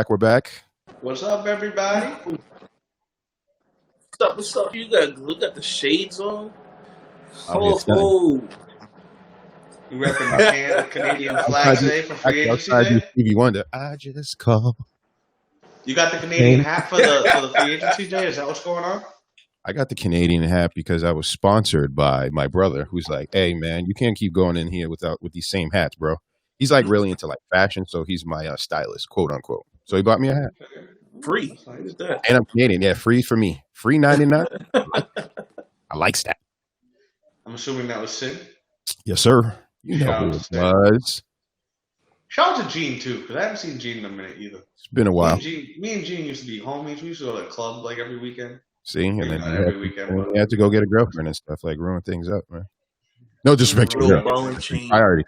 We're back. What's up, everybody? What's up? You got the shades on? Oh, You repping the Canadian flag today for free agency day? Stevie Wonder. I just call. You got the Canadian hat for the free agency day? Is that what's going on? I got the Canadian hat because I was sponsored by my brother, who's like, "Hey, man, you can't keep going in here with these same hats, bro." He's like really into like fashion, so he's my stylist, quote unquote. So he bought me a hat. Free. Nice. And I'm Canadian. Yeah, free for me. Free 99. I like that. I'm assuming that was Sid. Yes, sir. You know who it was. Shout out to Gene, too, because I haven't seen Gene in a minute either. It's been a while. Me and Gene used to be homies. We used to go to the club like every weekend. See? And then every weekend. You had to go get a girlfriend and stuff, like ruin things up, man. No disrespect to your priority.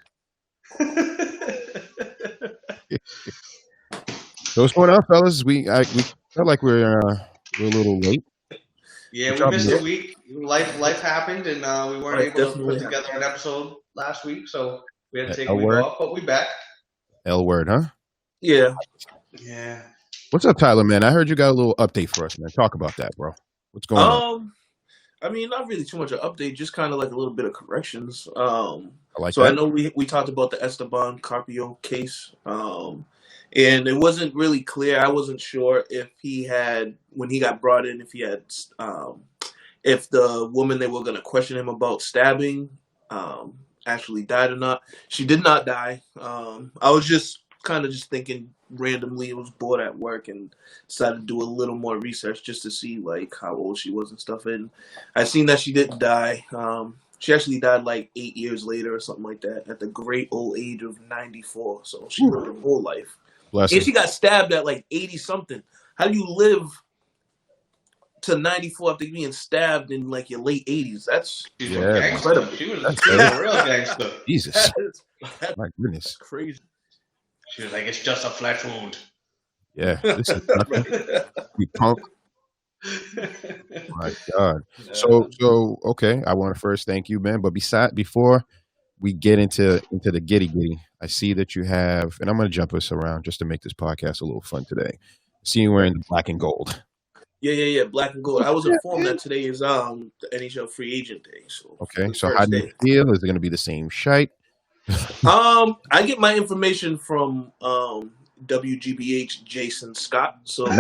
So what's going on, fellas? We felt like we're a little late. Yeah, we missed a week. Life happened, and we weren't able to put together an episode last week, so we had to take a week off. But we back. L word, huh? Yeah. Yeah. What's up, Tyler? Man, I heard you got a little update for us, man. Talk about that, bro. What's going on? I mean, not really too much of an update, just kind of like a little bit of corrections. I like so that. I know we talked about the Esteban Carpio case. And it wasn't really clear. I wasn't sure if he had, when he got brought in, if the woman they were going to question him about stabbing actually died or not. She did not die. I was just thinking randomly. I was bored at work and decided to do a little more research just to see like how old she was and stuff. And I seen that she didn't die. She actually died like 8 years later or something like that at the great old age of 94. So she lived her whole life. And she got stabbed at like 80 something. How do you live to 94 after being stabbed in like your late 80s? That's incredible. She was a real gangster. Jesus. My goodness. That's crazy. She was like, it's just a flesh wound. Yeah. This is nothing. You punk. My God. So okay. I want to first thank you, man. But before we get into the giddy, I see that you have, and I'm going to jump us around just to make this podcast a little fun today. I see you wearing black and gold. Yeah, black and gold. I was informed that today is the NHL free agent day. So okay, so how do you feel? Is it going to be the same shite? I get my information from WGBH Jason Scott. So you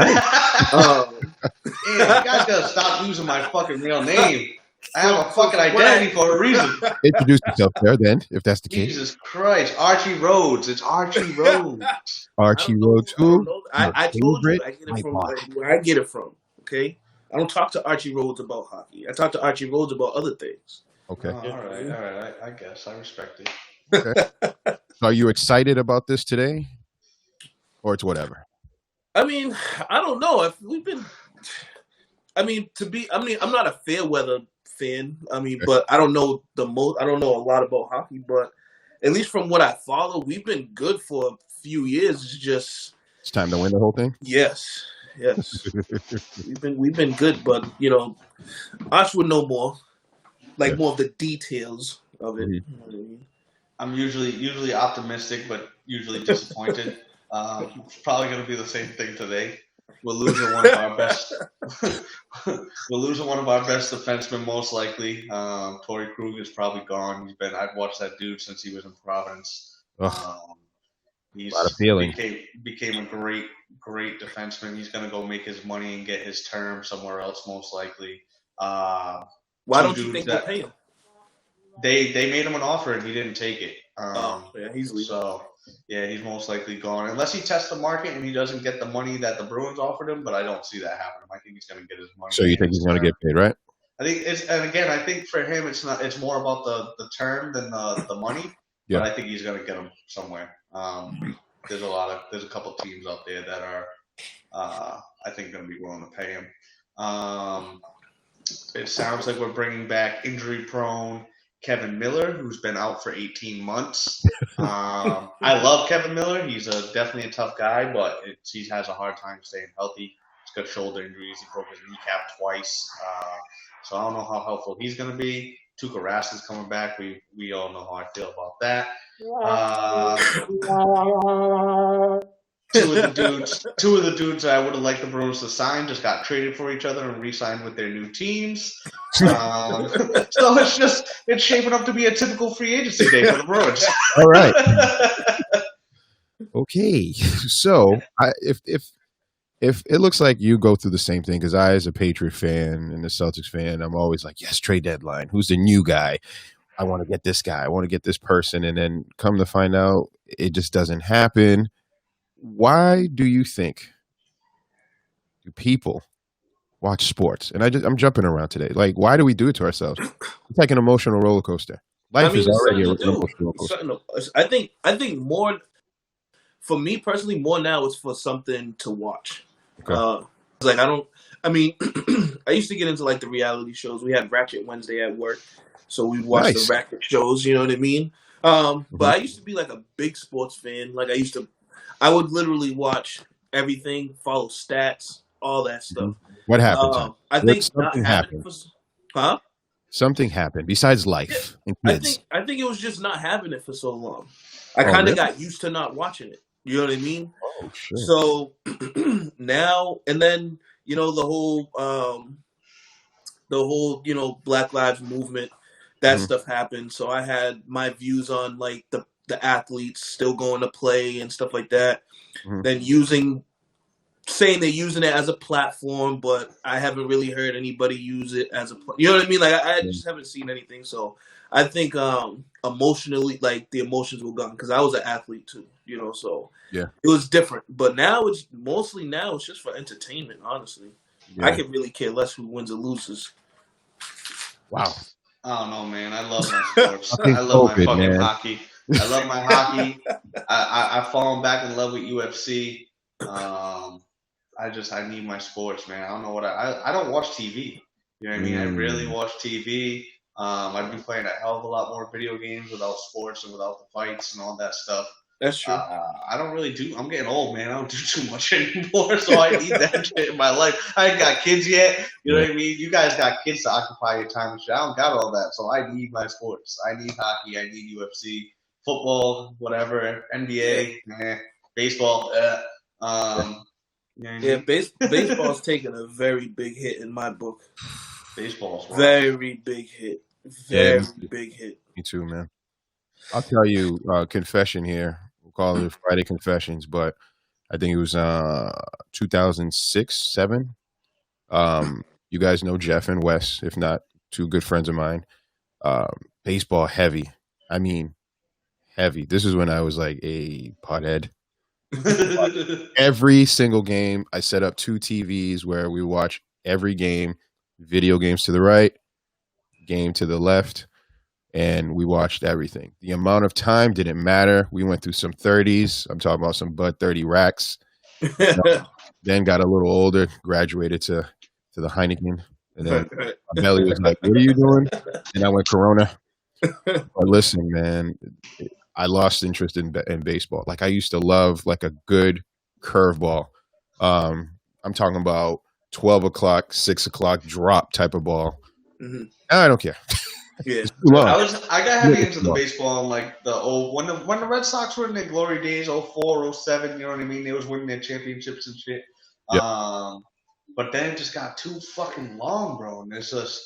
guys gotta stop using my fucking real name. I have a fucking identity for a reason. Introduce yourself there, then, if that's the case. Jesus Christ, Archee Rhodes. It's Archee Rhodes. Archee Rhodes, who? I told you I get it from where I get it from. Okay, I don't talk to Archee Rhodes about hockey. I talk to Archee Rhodes about other things. Okay. All right. I guess I respect it. Okay. So are you excited about this today, or it's whatever? I mean, I don't know if we've been. I'm not a fair weather fan. But I don't know the most. I don't know a lot about hockey, but at least from what I follow, we've been good for a few years. It's time to win the whole thing. Yes. we've been good, but Arch would know more, more of the details of it. Mm-hmm. I'm usually optimistic, but usually disappointed. It's probably going to be the same thing today. We're losing one of our best. We're losing one of our best defensemen, most likely. Torey Kruger's probably gone. I've watched that dude since he was in Providence. He's a lot of feeling. Became a great defenseman. He's going to go make his money and get his term somewhere else, most likely. Why don't you think they'll pay him? They made him an offer and he didn't take it. He's leaving. So yeah, he's most likely gone unless he tests the market and he doesn't get the money that the Bruins offered him. But I don't see that happening. I think he's going to get his money. So you think he's going to get paid, right? I think I think for him it's more about the term than the money. Yeah. But I think he's going to get him somewhere. There's a couple teams out there that are I think going to be willing to pay him. It sounds like we're bringing back injury-prone Kevin Miller, who's been out for 18 months. I love Kevin Miller. He's definitely a tough guy, but he has a hard time staying healthy. He's got shoulder injuries. He broke his kneecap twice. So I don't know how helpful he's going to be. Tuukka Rask is coming back. We all know how I feel about that. Two of the dudes I would have liked the Bruins to sign just got traded for each other and re-signed with their new teams. So it's shaping up to be a typical free agency day for the Bruins. All right. Okay. So if it looks like you go through the same thing, because I, as a Patriot fan and a Celtics fan, I'm always like, yes, trade deadline. Who's the new guy? I want to get this guy. I want to get this person. And then come to find out, it just doesn't happen. Why do you think do people watch sports? And I'm jumping around today. Like, why do we do it to ourselves? It's like an emotional roller coaster. Life is already an emotional roller coaster. I think more, for me personally, more now is for something to watch. Okay. Like I used to get into like the reality shows. We had Ratchet Wednesday at work, so we'd watch the Ratchet shows. You know what I mean? But I used to be like a big sports fan. Like I would literally watch everything, follow stats, all that stuff. What happened? I think something happened. Something happened besides life and kids. I think it was just not having it for so long. I kind of got used to not watching it. You know what I mean? Oh, shit. So now and then, you know, the whole Black Lives Movement, that stuff happened. So I had my views on like the athletes still going to play and stuff like that. Then saying they're using it as a platform, but I haven't really heard anybody use it as you know what I mean? Like I just haven't seen anything. So I think emotionally, like the emotions were gone because I was an athlete too, you know. So yeah, it was different. But now it's just for entertainment. Honestly, I could really care less who wins or loses. Wow. I don't know, man. I love my sports. I love my fucking hockey. I love my hockey. I've fallen back in love with UFC. I need my sports, man. I don't know what I don't watch TV. You know what I mean? I rarely watch TV. I've been playing a hell of a lot more video games without sports and without the fights and all that stuff. That's true. I don't really do. I'm getting old, man. I don't do too much anymore, so I need that shit in my life. I ain't got kids yet. You know what I mean? You guys got kids to occupy your time and shit. I don't got all that, so I need my sports. I need hockey. I need UFC, football, whatever, NBA, baseball. Baseball's taking a very big hit in my book. Baseball's very big hit. Very big hit. Me too, man. I'll tell you, confession here. We'll call it Friday Confessions, but I think it was 2006, 7. You guys know Jeff and Wes, if not two good friends of mine. Baseball heavy. I mean, heavy. This is when I was like a pothead. Every single game, I set up 2 TVs where we watch every game, video games to the right, game to the left, and we watched everything. The amount of time didn't matter. We went through some 30s. I'm talking about some Bud 30 racks. Then got a little older, graduated to the Heineken, and then my belly was like, "What are you doing?" And I went Corona. But listen, man, I lost interest in baseball. Like I used to love like a good curveball. I'm talking about 12 o'clock, 6 o'clock drop type of ball. I don't care. Yeah, I got heavy into the baseball in like the old when the Red Sox were in their glory days, 04, 07, you know what I mean? They was winning their championships and shit. Yep. But then it just got too fucking long, bro. And there's just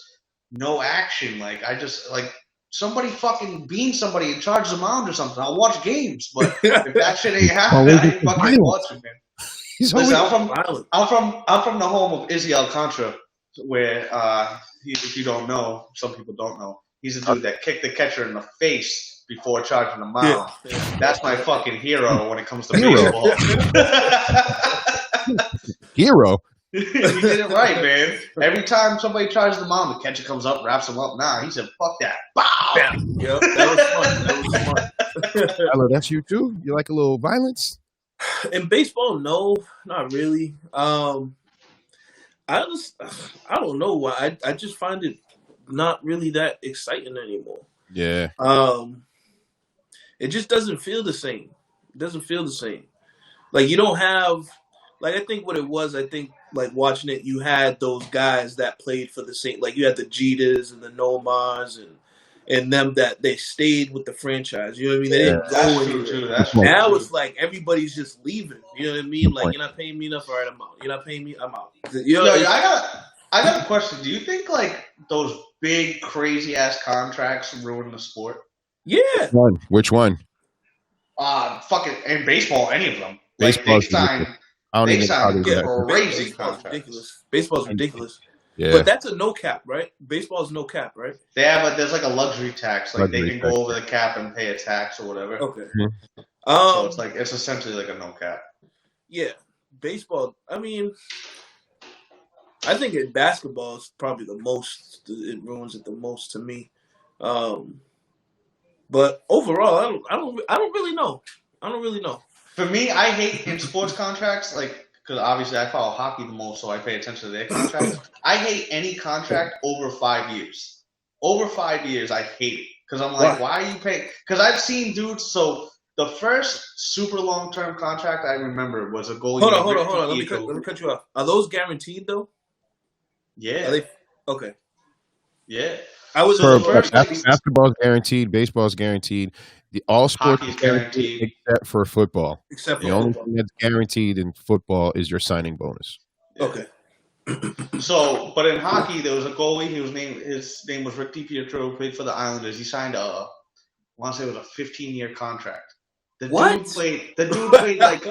no action. Like I just like somebody fucking beam somebody and charge the mound or something. I'll watch games, but if that shit ain't happening, I ain't fucking watching, man. Listen, I'm from the home of Izzy Alcantara, where if you don't know, some people don't know, he's a dude that kicked the catcher in the face before charging the mound. Yeah. That's my fucking hero when it comes to baseball. Hero? You did it right, man. Every time somebody charges the mound, the catcher comes up, wraps him up. Nah, he said, fuck that. Bow! Yep, that was fun. Hello, that's you too? You like a little violence? In baseball, no, not really. I don't know why. I just find it not really that exciting anymore. Yeah. It just doesn't feel the same. It doesn't feel the same. Like you don't have Like, I think what it was, like, watching it, you had those guys that played for the same, like, you had the Jeters and the Nomars and them that they stayed with the franchise. You know what I mean? They Yeah. didn't go That's true anywhere. too. That's Good true. Now too. it's like everybody's just leaving. You know what I mean? Like, you're not paying me enough, all right, I'm out. You're not paying me, I'm out. You know, Yo, I got a question. Do you think like those big crazy ass contracts ruin the sport? yeah. Which one? Fucking in baseball, any of them. Like Baseball. I don't they even know how sign they do Yeah, that. crazy baseball's contracts. ridiculous. Baseball's ridiculous. Yeah. But that's a no cap, right? Baseball's no cap, right? They have there's like a luxury tax, like they Luxury can tax. go over the cap and pay a tax or whatever. Okay. So it's essentially like a no cap. Yeah, baseball. I mean, I think in basketball is probably the most. It ruins it the most to me. But overall, I don't really know. I don't really know. For me, I hate in sports contracts, like because obviously I follow hockey the most, so I pay attention to their contracts. I hate any contract over 5 years. Over 5 years, I hate it because I'm like, why are you paying? Because I've seen dudes. So the first super long term contract I remember was a goalie. Hold on. Let me cut you off. Are those guaranteed though? Yeah. Are they okay? Yeah. I was basketball is guaranteed. Baseball is guaranteed. All sports Hockey's is guaranteed except for football. Except for the only football. thing that's guaranteed in football is your signing bonus. Okay. So, but in hockey, there was a goalie. His name was Rick DiPietro. Played for the Islanders. He signed I want to say it was a 15-year contract. The dude played like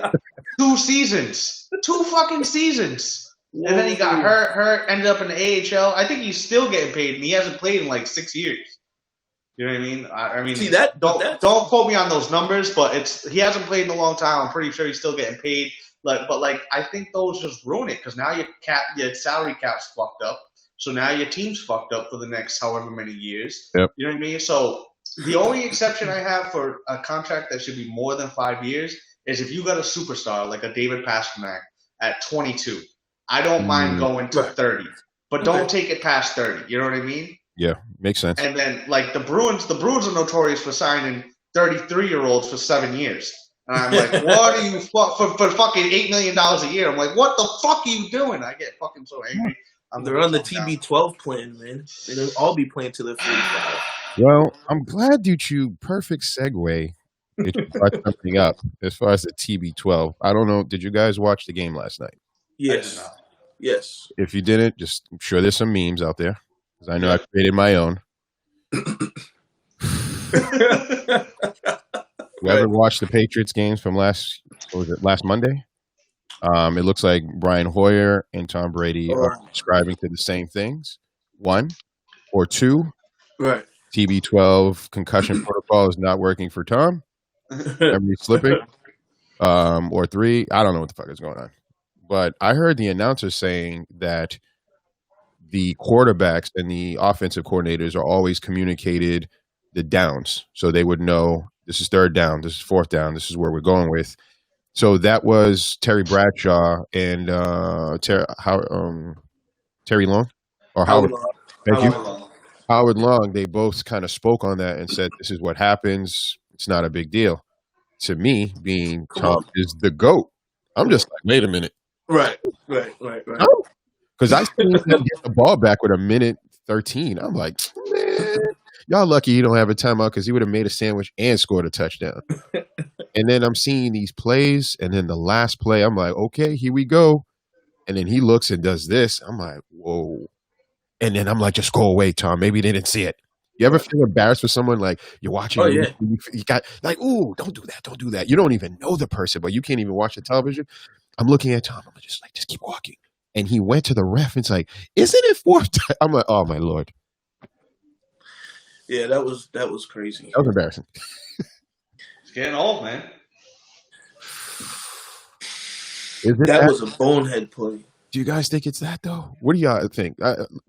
2 seasons, 2 fucking seasons. Whoa. And then he got hurt, ended up in the AHL. I think he's still getting paid, and he hasn't played in like 6 years. You know what I mean? I mean, see that? Don't quote me on those numbers, but he hasn't played in a long time. I'm pretty sure he's still getting paid. But I think those just ruin it because now your salary cap's fucked up. So now your team's fucked up for the next however many years. Yep. You know what I mean? So the only exception I have for a contract that should be more than 5 years is if you got a superstar like a David Pastrnak at 22. I don't mind going to 30, but don't take it past 30. You know what I mean? Yeah, makes sense. And then like the Bruins are notorious for signing 33-year-olds for 7 years. And I'm like, what are you for fucking $8 million a year? I'm like, what the fuck are you doing? I get fucking so angry. They're on the TB12 plan, man. They'll all be playing till they're 45. Well, I'm glad you perfect segue. If you brought something up as far as the TB12. I don't know. Did you guys watch the game last night? Yes. Yes. If you didn't, I'm sure there's some memes out there because I know I created my own. Whoever watched the Patriots games from last Monday? It looks like Brian Hoyer and Tom Brady are subscribing to the same things. 1 or 2. Right. TB12 concussion protocol is not working for Tom. Memory slipping. Or 3. I don't know what the fuck is going on. But I heard the announcer saying that the quarterbacks and the offensive coordinators are always communicated the downs. So they would know this is 3rd down, this is 4th down, this is where we're going with. So that was Terry Bradshaw and Terry Long? Or Howard Long. Thank you. Howard Long, they both kind of spoke on that and said, this is what happens. It's not a big deal. To me, being Tom is the GOAT. I'm just like, wait a minute. Right. Because I seen him get the ball back with 1:13. I'm like, man, y'all lucky you don't have a timeout because he would have made a sandwich and scored a touchdown. And then I'm seeing these plays, and then the last play, I'm like, okay, here we go. And then he looks and does this. I'm like, whoa. And then I'm like, just go away, Tom. Maybe they didn't see it. You ever feel embarrassed for someone like you're watching? Oh, yeah. You got like, ooh, don't do that. Don't do that. You don't even know the person, but you can't even watch the television. I'm looking at Tom. I'm just like, just keep walking. And he went to the ref and it's like, isn't it 4th time? I'm like, oh my Lord. Yeah, that was crazy. That was embarrassing. It's getting old, man. That was a bonehead play. Do you guys think it's that though? What do y'all think?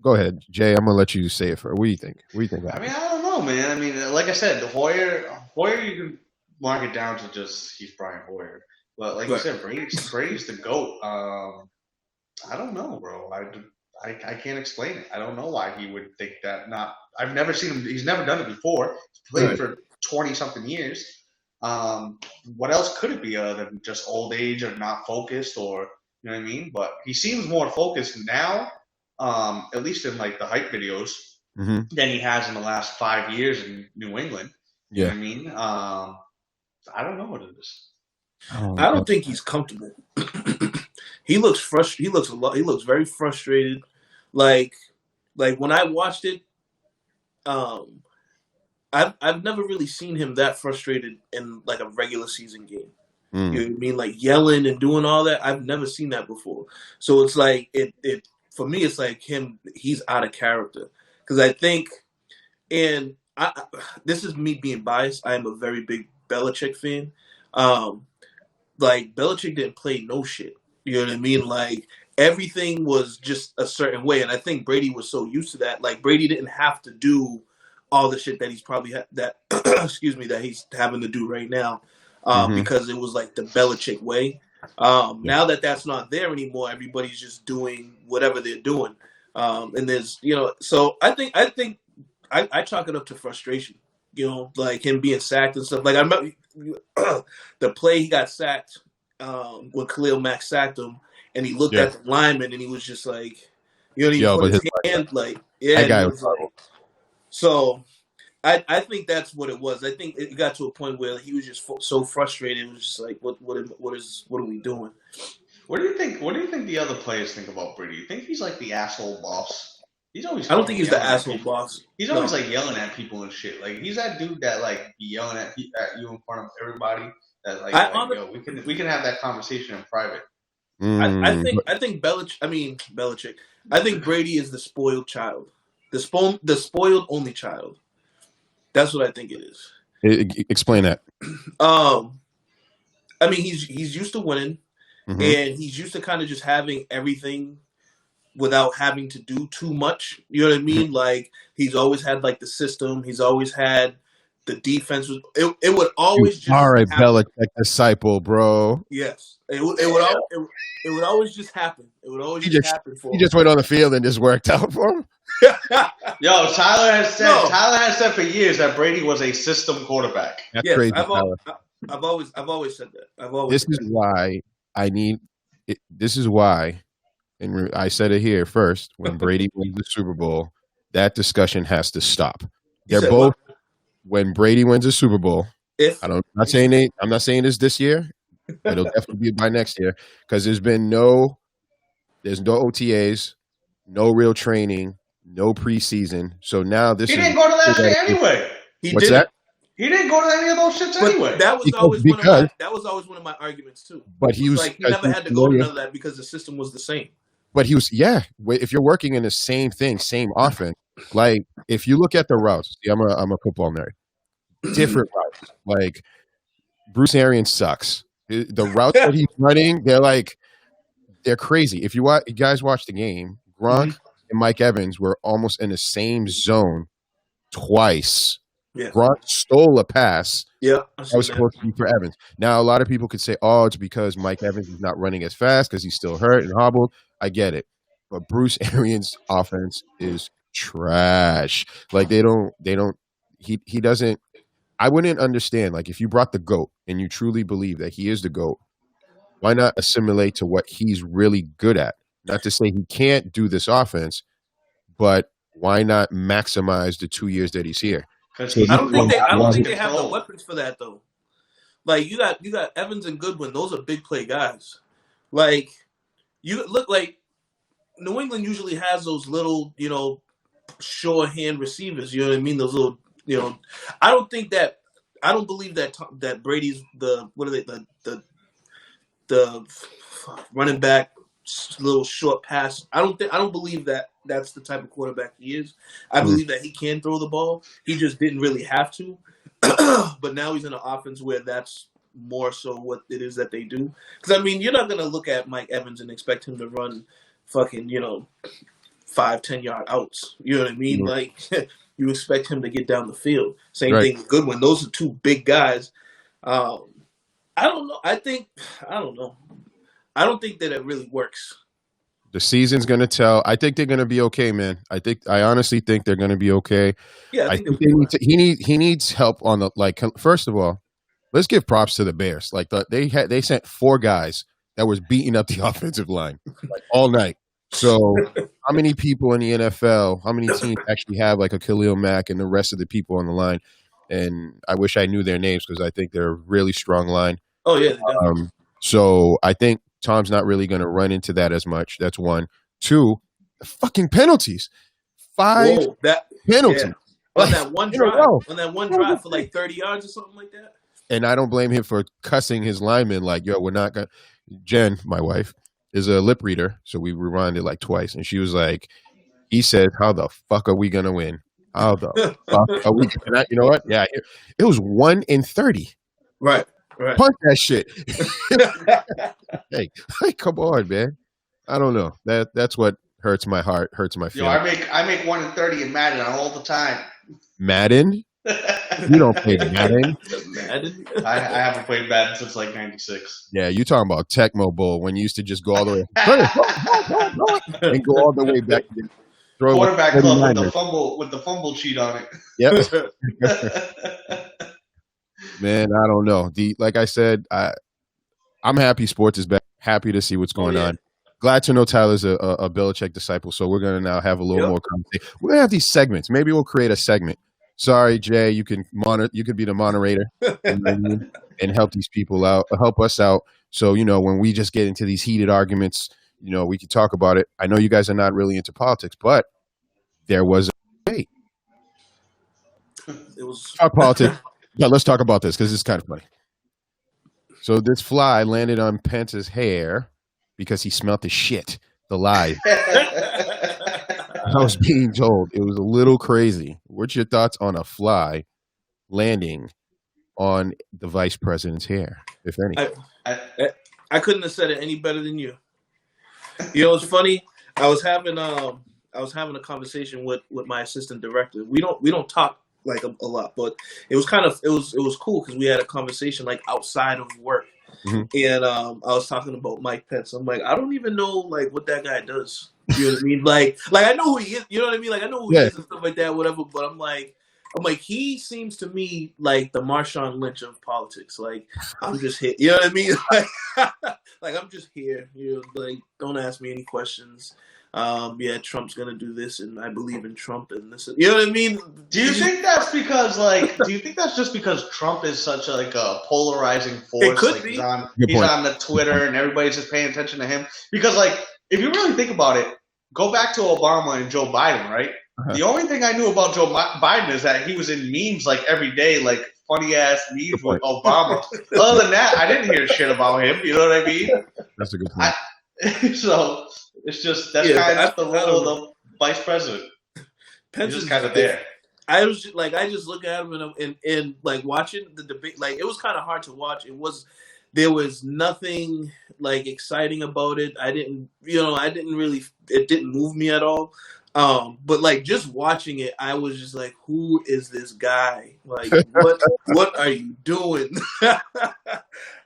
Go ahead, Jay. I'm gonna let you say it first. What do you think? I mean, I don't know, man. I mean, like I said, the Hoyer, you can mark it down to just he's Brian Hoyer. But like you said, Brady's the GOAT. I don't know, bro. I can't explain it. I don't know why he would think that. I've never seen him. He's never done it before. He's played for 20-something years. What else could it be other than just old age or not focused or You know what I mean? But he seems more focused now, at least in like the hype videos, than he has in the last 5 years in New England. You know what I mean? I don't know what it is. I don't think he's comfortable. He looks frustrated. He looks very frustrated. Like when I watched it, I've never really seen him that frustrated in like a regular season game. You know what I mean? Like yelling and doing all that. I've never seen that before. So it's like it for me. It's like he's out of character because I think, and this is me being biased. I am a very big Belichick fan. Like Belichick didn't play no shit. You know what I mean? Like everything was just a certain way, and I think Brady was so used to that. Like Brady didn't have to do all the shit that he's probably that he's having to do right now, because it was like the Belichick way. Now that that's not there anymore, everybody's just doing whatever they're doing, and there's So I think I chalk it up to frustration. Like him being sacked and stuff. Like I remember the play he got sacked when Khalil Mack sacked him, and he looked at the lineman and he was just like, he put his hand like, that guy was like, so I think that's what it was. I think it got to a point where he was just so frustrated. It was just like, what are we doing? What do you think the other players think about Brady? You think he's like the asshole boss? He's always. I don't think he's the asshole boss. He's always like yelling at people and shit. Like he's that dude that like be yelling at you in front of everybody. That we can have that conversation in private. I think Belichick. I think Brady is the spoiled child, the spoiled only child. That's what I think it is. Explain that. I mean, he's used to winning, and he's used to kind of just having everything without having to do too much. You know what I mean? Like he's always had like the system. He's always had the defense. It would always just all right, Belichick disciple, bro. Yes, it would always just happen. It would always just happen for him. He just went on the field and just worked out for him. Yo, Tyler has said for years that Brady was a system quarterback. That's crazy. I've always said that. This is why, and I said it here first. When Brady wins the Super Bowl, that discussion has to stop. They're both. When Brady wins a Super Bowl, I'm not saying this year. It'll definitely be by next year because there's no OTAs, no real training, no preseason. So now he didn't go to that shit anyway. What's that? He didn't go to any of those shits anyway. That was always one of my arguments too. But he was like he never had to go to none of that because the system was the same. But he was if you're working in the same thing, same offense. Like if you look at the routes, I'm a football nerd. Different routes. Like Bruce Arians sucks. The routes that he's running, they're crazy. If you guys watch the game, Gronk and Mike Evans were almost in the same zone twice. Yeah. Gronk stole a pass. Yeah, that was supposed to be for Evans. Now a lot of people could say, "Oh, it's because Mike Evans is not running as fast because he's still hurt and hobbled." I get it, but Bruce Arians' offense is trash. Like they don't. He doesn't. I wouldn't understand. Like if you brought the GOAT and you truly believe that he is the GOAT, why not assimilate to what he's really good at? Not to say he can't do this offense, but why not maximize the 2 years that he's here? So I don't think they have the weapons for that though. Like you got Evans and Goodwin; those are big play guys. Like you look like New England usually has those little, sure hand receivers. You know what I mean? Those little, I don't believe that Brady's the running back little short pass. I don't believe that that's the type of quarterback he is. I believe that he can throw the ball. He just didn't really have to. But now he's in an offense where that's more so what it is that they do. Because, I mean, you're not going to look at Mike Evans and expect him to run fucking, 5-10 yard outs. You know what I mean? Like, you expect him to get down the field. Same thing with Goodwin. Those are two big guys. I don't know. I don't know. I don't think that it really works. The season's going to tell. I think they're going to be okay, man. I honestly think they're going to be okay. Yeah, I think he needs help on the first of all, let's give props to the Bears. Like they sent 4 guys that was beating up the offensive line like all night. So how many people in the NFL, how many teams actually have like a Khalil Mack and the rest of the people on the line? And I wish I knew their names because I think they're a really strong line. Oh yeah. So I think Tom's not really going to run into that as much. That's one. Two, the fucking penalties. 5 penalties. Yeah. On that one drive for like 30 yards or something like that. And I don't blame him for cussing his linemen like, yo, we're not going to. Jen, my wife, is a lip reader. So we rewinded like twice. And she was like, he said, how the fuck are we going to win? How the fuck are we going to? You know what? Yeah. It was 1 in 30. Right. Punch that shit. Hey, come on, man. I don't know. That's what hurts my heart, hurts my feelings. Yo, I make 1 in 30 in Madden all the time. Madden? You don't play Madden. Madden? I haven't played Madden since like 96. Yeah, you talking about Tecmo Bowl when you used to just go all the way and go all the way back. Quarterback club with the fumble cheat on it. Yep. Man, I don't know. Like I said, I'm happy sports is back. Happy to see what's going on. Glad to know Tyler's a Belichick disciple. So we're going to now have a little more conversation. We're going to have these segments. Maybe we'll create a segment. Sorry, Jay, you could be the moderator and help these people out, help us out. So, when we just get into these heated arguments, we can talk about it. I know you guys are not really into politics, but there was a debate. It was talk politics. Yeah, let's talk about this because it's kind of funny. So this fly landed on Pence's hair because he smelled the shit, the lie. I was being told it was a little crazy. What's your thoughts on a fly landing on the vice president's hair, if any? I couldn't have said it any better than you. It's funny. I was having a conversation with my assistant director. We don't talk like a lot, but it was cool because we had a conversation like outside of work. Mm-hmm. And I was talking about Mike Pence. I'm like, I don't even know like what that guy does. You know what I mean? Like I know who he is. You know what I mean? Like I know who he is and stuff like that, whatever. But I'm like, he seems to me like the Marshawn Lynch of politics. Like I'm just here. You know what I mean? Like I'm just here. Like don't ask me any questions. Trump's gonna do this, and I believe in Trump, and this. You know what I mean? Do you think that's because do you think that's just because Trump is such a polarizing force? It could be. He's on the Twitter, and everybody's just paying attention to him. Because if you really think about it, go back to Obama and Joe Biden, right? Uh-huh. The only thing I knew about Joe Biden is that he was in memes like every day, like funny ass memes with Obama. Other than that, I didn't hear shit about him. You know what I mean? That's a good point. So it's just that's kind of the role of the vice president. Pence is just kind of there. I just look at him and like watching the debate. Like it was kind of hard to watch. There was nothing like exciting about it. It didn't move me at all. But like just watching it, I was just like, who is this guy? Like, what are you doing?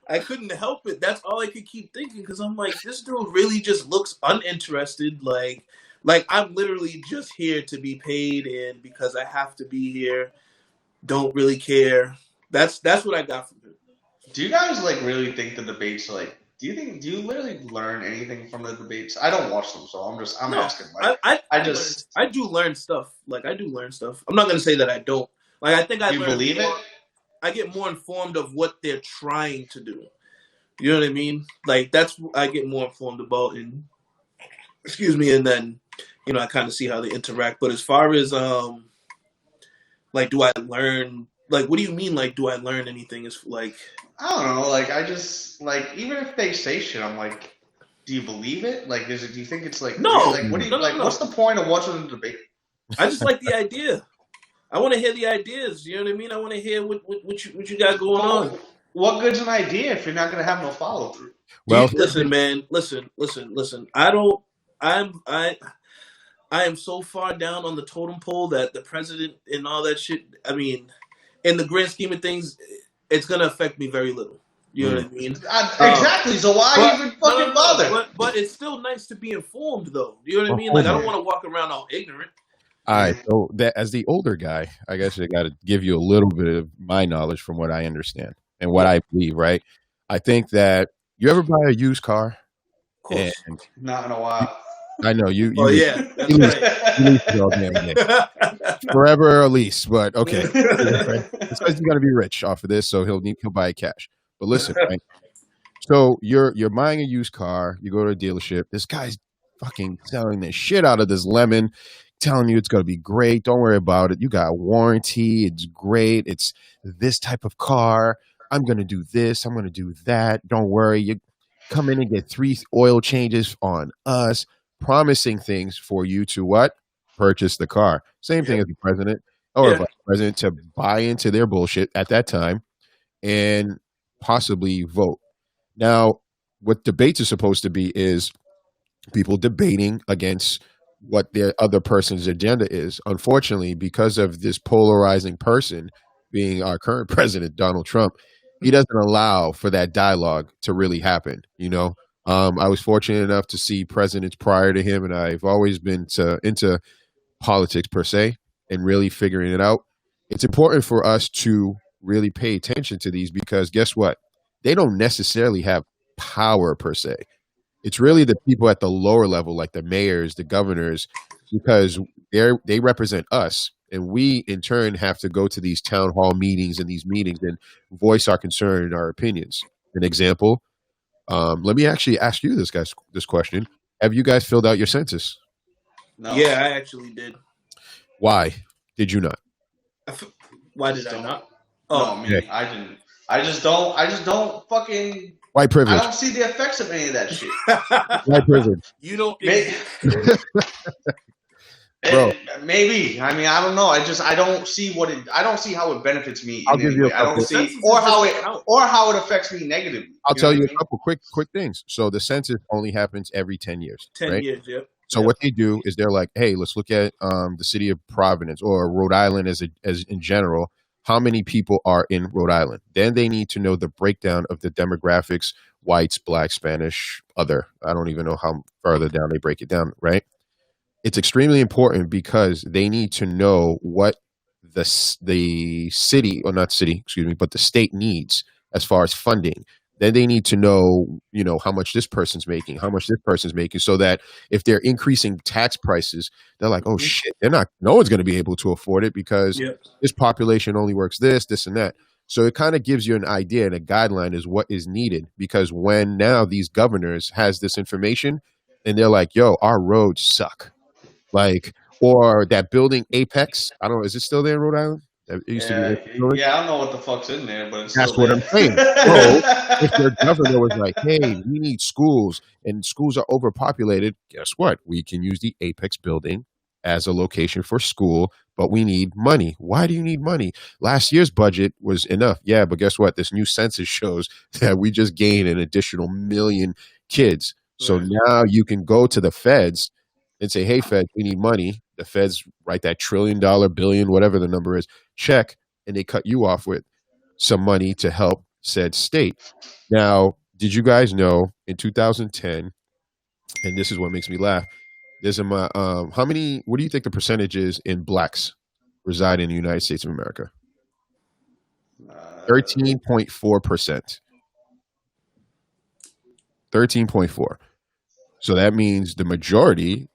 I couldn't help it. That's all I could keep thinking because I'm like, this dude really just looks uninterested. Like I'm literally just here to be paid and because I have to be here. Don't really care. That's what I got from him. Do you guys really think the debates do you literally learn anything from the debates? I don't watch them, so I'm asking. I do learn stuff. Like I do learn stuff. I'm not gonna say that I don't. Like I think Do you believe it? I get more informed of what they're trying to do. You know what I mean? Like that's what I get more informed about, and and then I kind of see how they interact. But as far as do I learn? Like, what do you mean? Like, do I learn anything? Is like I don't know. Like I just even if they say shit, I'm like, do you believe it? Like, do you think it's like no? Like, what do you no. What's the point of watching the debate? I just like the idea. I want to hear the ideas. You know what I mean? I want to hear what you got going on. What good's an idea if you're not going to have no follow through? Well, listen, man. Listen. I am so far down on the totem pole that the president and all that shit. I mean, in the grand scheme of things, it's going to affect me very little. You know what I mean? Exactly. So why even fucking bother? But it's still nice to be informed, though. You know what I mean? Like I don't want to walk around all ignorant. All right, so that as the older guy, I guess I got to give you a little bit of my knowledge from what I understand and what I believe, right? I think that, You ever buy a used car? Of course. And Not in a while. I know you. Oh lease- yeah, that's you lease- right. you lease it all damn day. Forever or lease, but okay. It's because he's gonna be rich off of this, so he'll buy it cash. But listen, right? So you're buying a used car. You go to a dealership. This guy's fucking selling the shit out of this lemon, telling you it's gonna be great. Don't worry about it. You got a warranty. It's great. It's this type of car. I'm gonna do this. I'm gonna do that. Don't worry. You come in and get 3 oil changes on us, promising things for you to what? Purchase the car. Same thing as the president or Yeah. vice president to buy into their bullshit at that time and possibly vote. Now, what debates are supposed to be is people debating against what their other person's agenda is. Unfortunately, because of this polarizing person being our current president, Donald Trump, he doesn't allow for that dialogue to really happen. I was fortunate enough to see presidents prior to him, and I've always been into politics per se and really figuring it out. It's important for us to really pay attention to these because guess what? They don't necessarily have power per se. It's really the people at the lower level, like the mayors, the governors, because they represent us, and we in turn have to go to these town hall meetings and these meetings and voice our concern and our opinions. An example. Let me actually ask you this question: have you guys filled out your census? No. Yeah, I actually did. Why did you not? Why Just did I don't. not? No, Oh, I mean, I didn't. I just don't fucking. White I privilege. don't see the effects of any of that shit. White privilege. you don't. Maybe. Bro. Maybe. I mean, I don't know. I don't see I don't see how it benefits me. I'll in give any you a way. I don't couple- see, Census or is how just it, a count. or how it affects me negatively. I'll You tell know you what a couple quick things. So the census only happens every 10 years. 10 right? years, yep. So what they do is they're like, hey, let's look at the city of Providence or Rhode Island as in general. How many people are in Rhode Island? Then they need to know the breakdown of the demographics: whites, black, Spanish, other. I don't even know how further down they break it down, right? It's extremely important because they need to know what the city, or not city, excuse me, but the state needs as far as funding. Then they need to know, how much this person's making, how much this person's making, so that if they're increasing tax prices, they're like, oh shit, no one's going to be able to afford it because Yep. this population only works this, and that. So it kind of gives you an idea and a guideline is what is needed, because when now these governors has this information and they're like, yo, our roads suck. Like, or that building Apex, I don't know, is it still there in Rhode Island? It used to be Apex building? Yeah, I don't know what the fuck's in there, but it's That's still what there. I'm saying. So if their governor was like, hey, we need schools and schools are overpopulated, guess what? We can use the Apex building as a location for school, but we need money. Why do you need money? Last year's budget was enough. Yeah, but guess what? This new census shows that we just gained an additional 1 million kids. So Right. now you can go to the feds and say, hey, Fed, we need money. The feds write that $1 trillion, billion, whatever the number is, check, and they cut you off with some money to help said state. Now, did you guys know in 2010, and this is what makes me laugh, there's what do you think the percentage is in blacks reside in the United States of America? 13.4%. 13.4. So that means the majority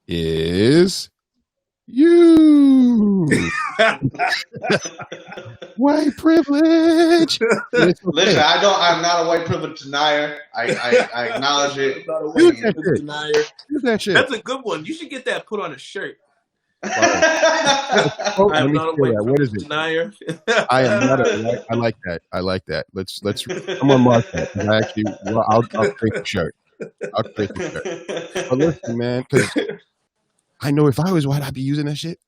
is you. White privilege. It's okay. Listen, I'm not a white privilege denier. I acknowledge it. Not a Use white that shit. denier. Use that shit. That's a good one. You should get that put on a shirt. Oh, I'm let me not a hear white that. What is privilege it? denier. I am not a. I like that. I like that. Let's. I'm on mark that. 'Cause I actually, I'll create the shirt. I'll create the shirt. But listen, man, because I know if I was white, I'd be using that shit.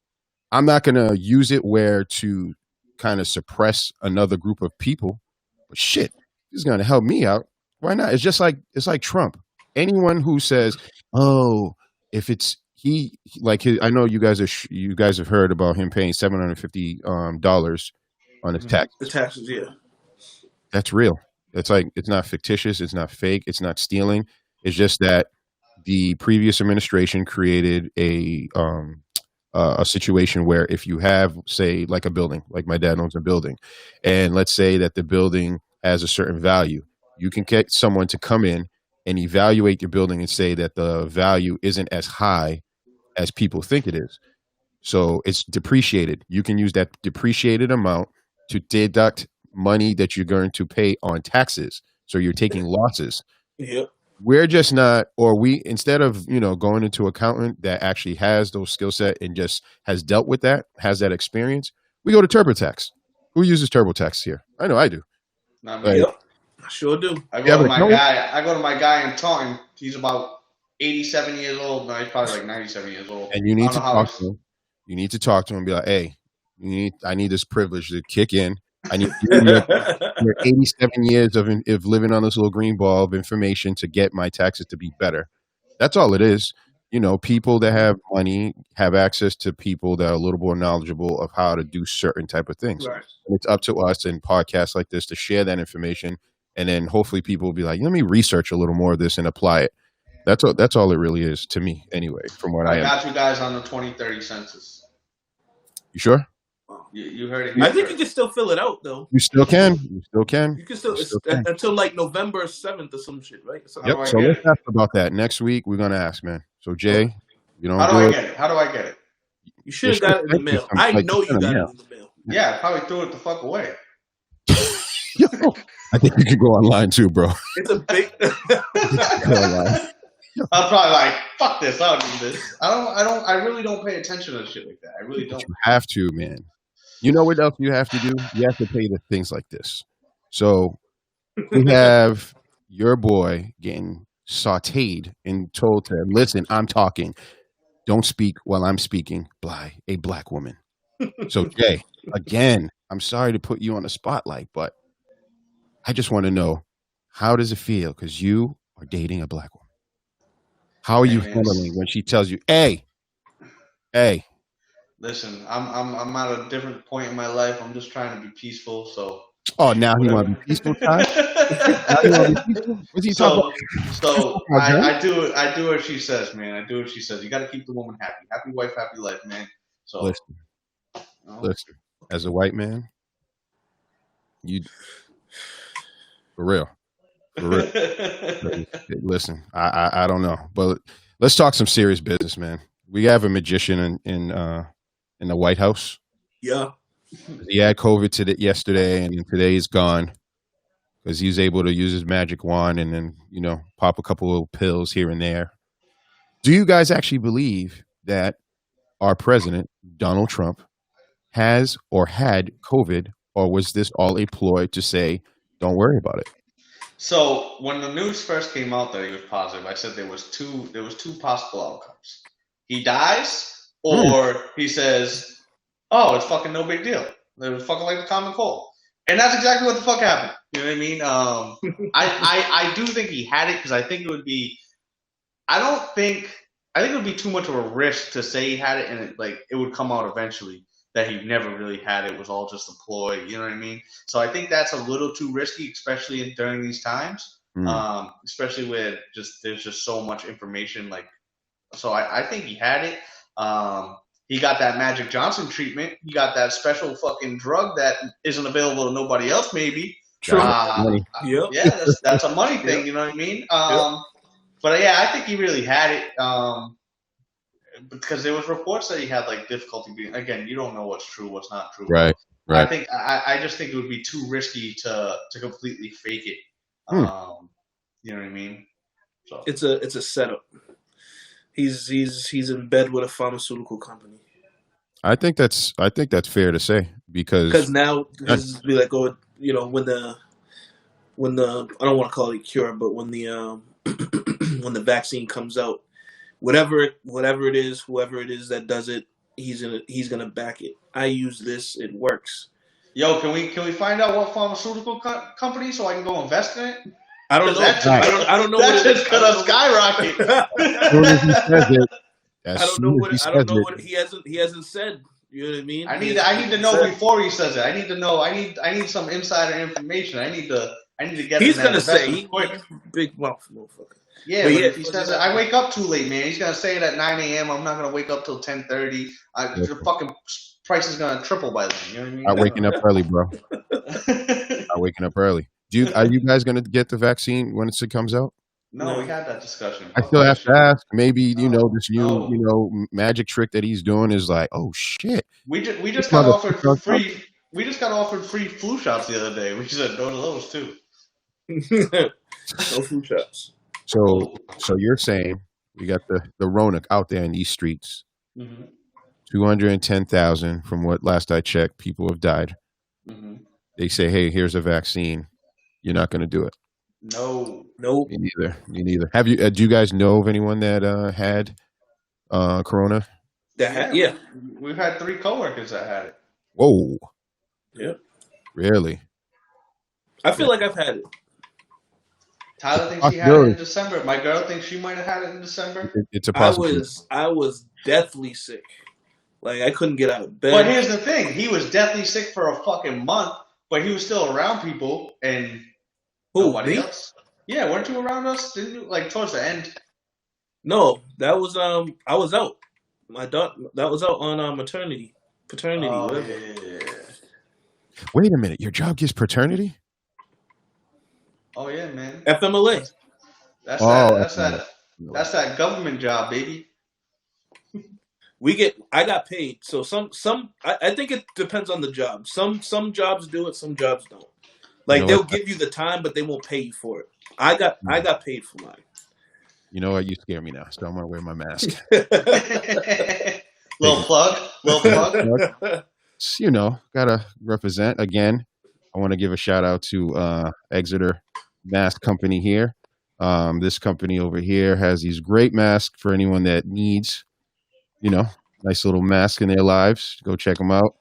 I'm not gonna use it where to kind of suppress another group of people. But shit, this is gonna help me out. Why not? It's like Trump. Anyone who says, "Oh, if it's I know you guys have heard about him paying $750 on his tax. The taxes, yeah. That's real. It's not fictitious. It's not fake. It's not stealing. It's just that the previous administration created a situation where if you have, say, like a building, like my dad owns a building, and let's say that the building has a certain value, you can get someone to come in and evaluate your building and say that the value isn't as high as people think it is. So it's depreciated. You can use that depreciated amount to deduct money that you're going to pay on taxes. So you're taking losses. Yep. We're just not, or we, instead of, going into accountant that actually has those skill set and just has dealt with that, has that experience, we go to TurboTax. Who uses TurboTax here? I know I do. Not Like, me. Yep. I sure do. I Yeah, go to but my don't- guy. I go to my guy in Taunton. He's about 87 years old. No, he's probably like 97 years old. and you need I to don't know how talk he's- to him. You need to talk to him and be like, hey, I need this privilege to kick in. I need your 87 years of living on this little green ball of information to get my taxes to be better. That's all it is. People that have money have access to people that are a little more knowledgeable of how to do certain type of things. Right. And it's up to us in podcasts like this to share that information. And then hopefully people will be like, let me research a little more of this and apply it. That's all it really is to me anyway, from what I am. got you guys on the 2030 census. You sure? You heard it. Here I think you first. can still fill it out though. You still can. You still can. You can still, You it's, still can. until like November 7th or some shit, right? So, Yep. do I So get let's it? ask about that next week. We're gonna ask, man. So Jay, you don't How do do I it. get it? How do I get it? You should have You got it in the should mail. have I like know you in the got mail. it in the mail. Yeah, I probably threw it the fuck away. Yo, I think you can go online too, bro. It's a big. Go online. I'm probably like, fuck this. I don't need this. I really don't pay attention to shit like that. I really don't. You have to, man. You know what else you have to do? You have to pay the things like this. So we have your boy getting sauteed and told to listen. I'm talking. Don't speak while I'm speaking. By a black woman. So Jay, again, I'm sorry to put you on the spotlight, but I just want to know, how does it feel? Because you are dating a black woman. How are you man, handling when she tells you, "Hey, Listen, I'm at a different point in my life. I'm just trying to be peaceful. So. oh, now he want to be peaceful time? Now he want to be peaceful? What's he talking So about? I do what she says, man. I do what she says. You got to keep the woman happy. Happy wife, happy life, man. So Listen, as a white man, you for real. Listen, I don't know, but let's talk some serious business, man. We have a magician in the White House. Yeah. He had COVID yesterday, and then today he's gone because he's able to use his magic wand and then pop a couple of pills here and there. Do you guys actually believe that our president Donald Trump has or had COVID, or was this all a ploy to say, don't worry about it? So when the news first came out that he was positive, I said there was two possible outcomes. He dies, or he says, "Oh, it's fucking no big deal. It was fucking like the common cold," and that's exactly what the fuck happened. You know what I mean? I do think he had it because I think it would be. I think it would be too much of a risk to say he had it and it would come out eventually that he never really had it. It was all just a ploy. You know what I mean? So I think that's a little too risky, especially during these times. Especially with there's just so much information. So I think he had it. He got that Magic Johnson treatment. He got that special fucking drug that isn't available to nobody else. Maybe. Money. Yep. Yeah, that's a money thing. You know what I mean? But yeah, I think he really had it. Because there was reports that he had difficulty being. Again, you don't know what's true, what's not true. Right. I just think it would be too risky to completely fake it. You know what I mean? So It's a setup. He's in bed with a pharmaceutical company. I think that's fair to say Because now this be like, oh, when the I don't want to call it cure, but when the when the vaccine comes out, whatever it is, whoever it is that does it, he's gonna back it. I use this, it works. Yo, can we find out what pharmaceutical company so I can go invest in it? I don't know. I don't know That's what it is. just gonna skyrocket. as soon as he says it. I don't know what he hasn't said. You know what I mean? I need to know before he says it. I need to know. I need some insider information. I need to get. He's in that gonna say investment quick. big mouth motherfucker. Yeah, but if he says it, I wake up too late, man. He's gonna say it at 9 a.m. I'm not gonna wake up till 10:30. The fucking price is gonna triple by then. You know what I mean? Not waking up early, bro. Not waking up early. Are you guys going to get the vaccine when it comes out? No, we had that discussion. I still have to ask. Maybe No, this new no. magic trick that he's doing is like, oh shit. We This just got offered motherfucker- free. We just got offered free flu shots the other day. We said no to those too. No flu shots. So you're saying we got the Rona out there in these streets. Mm-hmm. 210,000 from what last I checked, people have died. Mm-hmm. They say, hey, here's a vaccine. You're not going to do it. No. Nope. Me neither. Have you? Do you guys know of anyone that had corona? Yeah. We've had 3 coworkers that had it. Whoa. Yeah. Really? I feel like I've had it. Tyler thinks he had it in December. My girl thinks she might have had it in December. It's a possibility. I was deathly sick. Like, I couldn't get out of bed. But here's the thing. He was deathly sick for a fucking month, but he was still around people and nobody else. Yeah, weren't you around us? Didn't you, like, towards the end? No, that was, I was out. My daughter, that was out on paternity. Oh, whatever. yeah. Wait a minute. Your job gives paternity? Oh, yeah, man. FMLA. That's that government job, baby. I got paid. So I think it depends on the job. Some jobs do it, some jobs don't. Like, they'll give you the time, but they won't pay you for it. I got paid for mine. You know what? You scare me now, so I'm gonna wear my mask. Little plug. Gotta represent again. I want to give a shout out to Exeter Mask Company here. This company over here has these great masks for anyone that needs, nice little mask in their lives. Go check them out.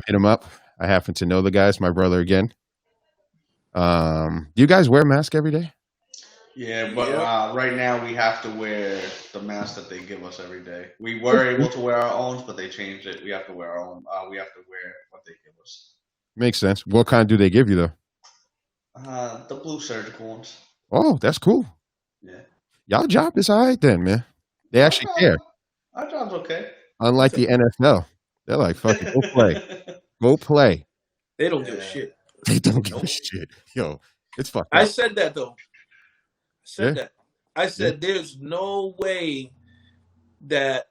Hit them up. I happen to know the guys. My brother again. Do you guys wear masks every day? Yeah, but right now we have to wear the mask that they give us every day. We were able to wear our own, but they changed it. We have to wear our own. We have to wear what they give us. Makes sense. What kind do they give you, though? The blue surgical ones. Oh, that's cool. Yeah. Y'all job is all right then, man. They actually care. Our job's okay. Unlike the NFL. They're like, fucking go play. Go play. They don't give a shit. They don't give a shit. Yo, it's fucked up. I said that, though. I said there's no way that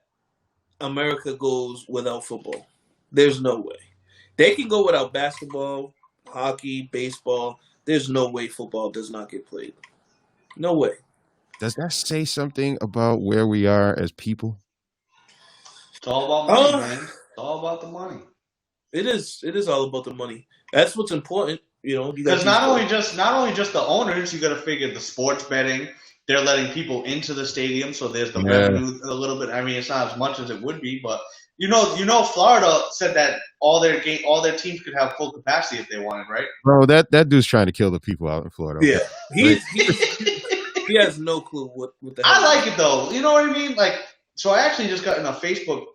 America goes without football. There's no way. They can go without basketball, hockey, baseball. There's no way football does not get played. No way. Does that say something about where we are as people? It's all about money, man. It's all about the money. It is all about the money. That's what's important. Because not only just the owners, you got to figure the sports betting. They're letting people into the stadium, so there's the revenue a little bit. I mean, it's not as much as it would be, but Florida said that all their teams could have full capacity if they wanted, right? Bro, that dude's trying to kill the people out in Florida. Yeah, he has no clue what the hell. I like it though. You know what I mean? Like, so I actually just got in a Facebook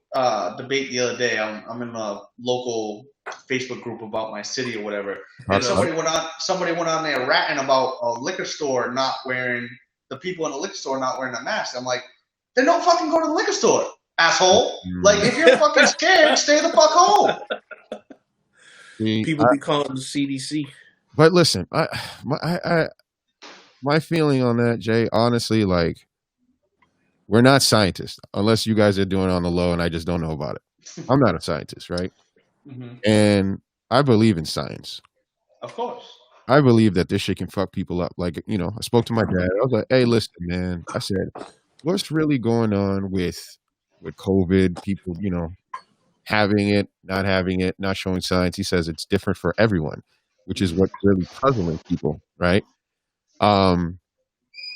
debate the other day. I'm in a local Facebook group about my city or whatever, and somebody went on there ratting about a liquor store not wearing the people in the liquor store not wearing a mask. I'm like, then don't fucking go to the liquor store, asshole. Like, if you're fucking scared, stay the fuck home. People be calling the CDC. But listen, my feeling on that, Jay, honestly, like, we're not scientists unless you guys are doing it on the low and I just don't know about it. I'm not a scientist, right? Mm-hmm. And I believe in science. Of course. I believe that this shit can fuck people up. Like, I spoke to my dad. I was like, hey, listen, man. I said, what's really going on with COVID? People, having it, not showing signs. He says it's different for everyone, which is what's really puzzling people, right? But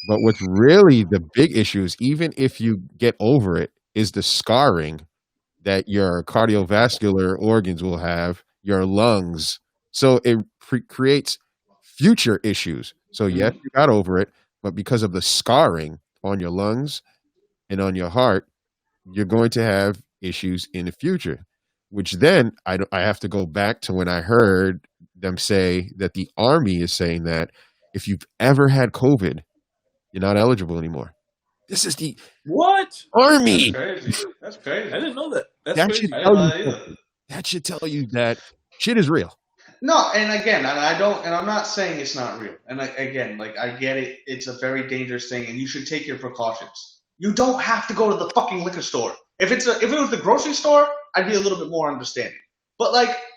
what's really the big issue is, even if you get over it, is the scarring that your cardiovascular organs will have, your lungs. So it creates future issues. So yes, you got over it, but because of the scarring on your lungs and on your heart, you're going to have issues in the future, which then I have to go back to when I heard them say that the Army is saying that if you've ever had COVID, you're not eligible anymore. This is the what? Army. That's crazy. I didn't know that. That should tell you that shit is real. No, and again, and I'm not saying it's not real. And again, I get it. It's a very dangerous thing, and you should take your precautions. You don't have to go to the fucking liquor store. If it was the grocery store, I'd be a little bit more understanding. But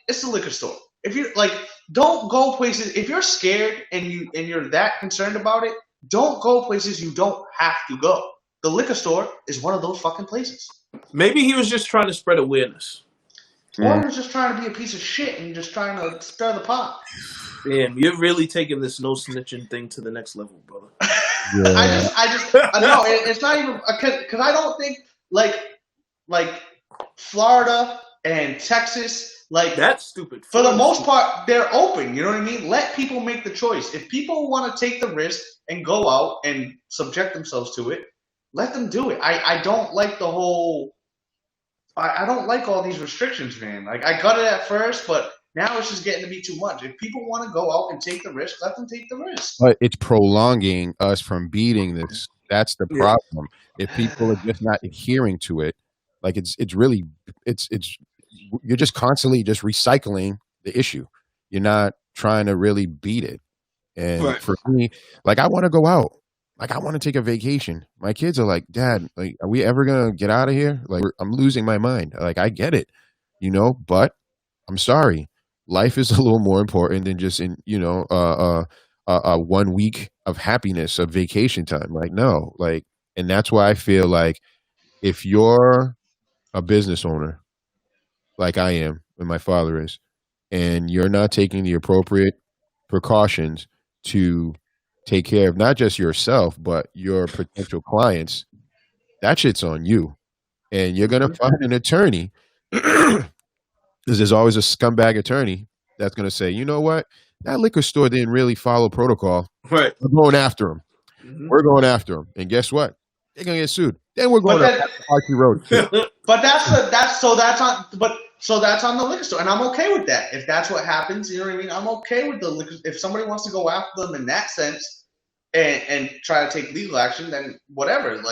it's the liquor store. If you don't go places. If you're scared and you're that concerned about it, don't go places you don't have to go. The liquor store is one of those fucking places. Maybe he was just trying to spread awareness. Or he was just trying to be a piece of shit and just trying to stir the pot. Damn, you're really taking this no snitching thing to the next level, brother. Yeah. No, it's not even because I don't think like Florida and Texas, that's stupid. For the most part, they're open. You know what I mean? Let people make the choice. If people want to take the risk and go out and subject themselves to it, let them do it. I don't like the whole. I don't like all these restrictions, man. I got it at first, but now it's just getting to be too much. If people want to go out and take the risk, let them take the risk. But it's prolonging us from beating this. That's the problem. If people are just not adhering to it, it's really you're just constantly just recycling the issue. You're not trying to really beat it. And for me, I want to go out. I want to take a vacation. My kids are like, Dad, are we ever going to get out of here? I'm losing my mind. I get it, but I'm sorry. Life is a little more important than just 1 week of happiness, of vacation time. No, and that's why I feel like if you're a business owner, like I am, and my father is, and you're not taking the appropriate precautions to take care of not just yourself, but your potential clients, that shit's on you. And you're going to find an attorney, because there's always a scumbag attorney that's going to say, you know what? That liquor store didn't really follow protocol. Right. We're going after them. Mm-hmm. We're going after them. And guess what? They're going to get sued. Then we're going after Archee Rhodes. But that's on the liquor store, and I'm okay with that. If that's what happens, you know what I mean? I'm okay with the liquor. If somebody wants to go after them in that sense and try to take legal action, then whatever.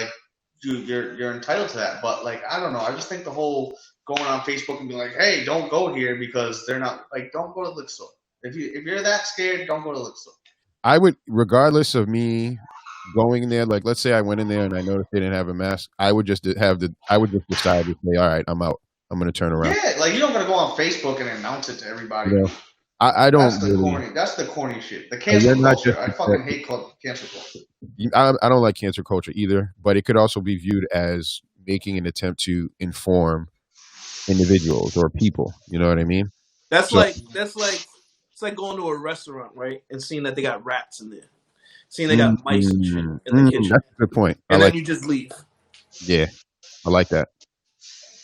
You're entitled to that. But I don't know. I just think the whole going on Facebook and being like, hey, don't go here because they're not don't go to the liquor store. If you're that scared, don't go to the liquor store. I would, regardless of me going there, let's say I went in there and I noticed they didn't have a mask, I would just decide to say, all right, I'm out. I'm going to turn around. Yeah, you're not going to go on Facebook and announce it to everybody. Yeah. I don't. That's the corny shit. The cancel culture. I fucking hate cancel culture. I don't like cancel culture either, but it could also be viewed as making an attempt to inform individuals or people. You know what I mean? It's like going to a restaurant, right, and seeing that they got rats in there, seeing they got mice and shit in the kitchen. That's a good point. And then you just leave. Yeah, I like that.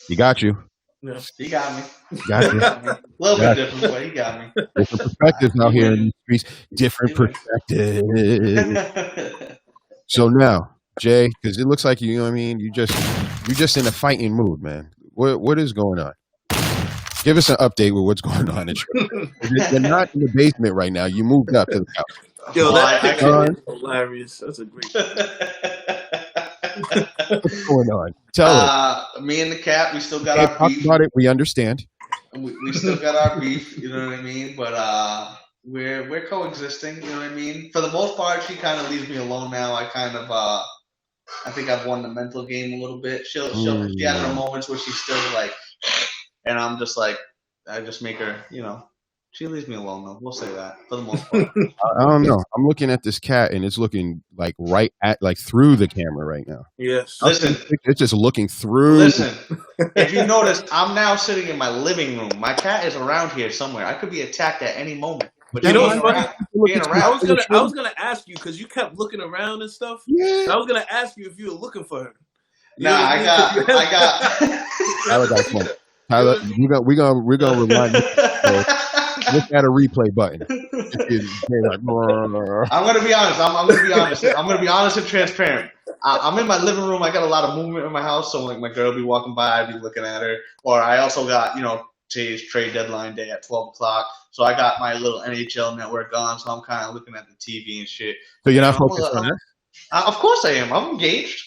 He got you. Yeah. He got me. Got you. A little bit different, but he got me. Different perspectives out here in the streets. Different perspectives. So now, Jay, because it looks like you're just in a fighting mood, man. What is going on? Give us an update with what's going on. You're not in the basement right now. You moved up to the couch. Yo, that picture is hilarious. That's a great What's going on? Tell us. Me and the cat, we still got our beef. About it, we understand. We still got our beef, you know what I mean? But we're coexisting, you know what I mean? For the most part, she kind of leaves me alone now. I think I've won the mental game a little bit. She had her moments where she's still and I'm just I just make her, she leaves me alone though. We'll say that for the most part. I don't know. I'm looking at this cat and it's looking right at through the camera right now. Yes. Listen, it's just looking through. Listen, if you notice, I'm now sitting in my living room. My cat is around here somewhere. I could be attacked at any moment. But you know what's funny? I was gonna ask you because you kept looking around and stuff. Yeah. I was gonna ask you if you were looking for her. I got. Tyler, we're gonna remind you. Look at a replay button. I'm gonna be honest. I'm gonna be honest and transparent. I'm in my living room. I got a lot of movement in my house, so my girl will be walking by, I'd be looking at her. Or I also got today's trade deadline day at 12 o'clock, so I got my little NHL network on, so I'm kind of looking at the TV and shit. So you're not focused on that? Of course I am. I'm engaged.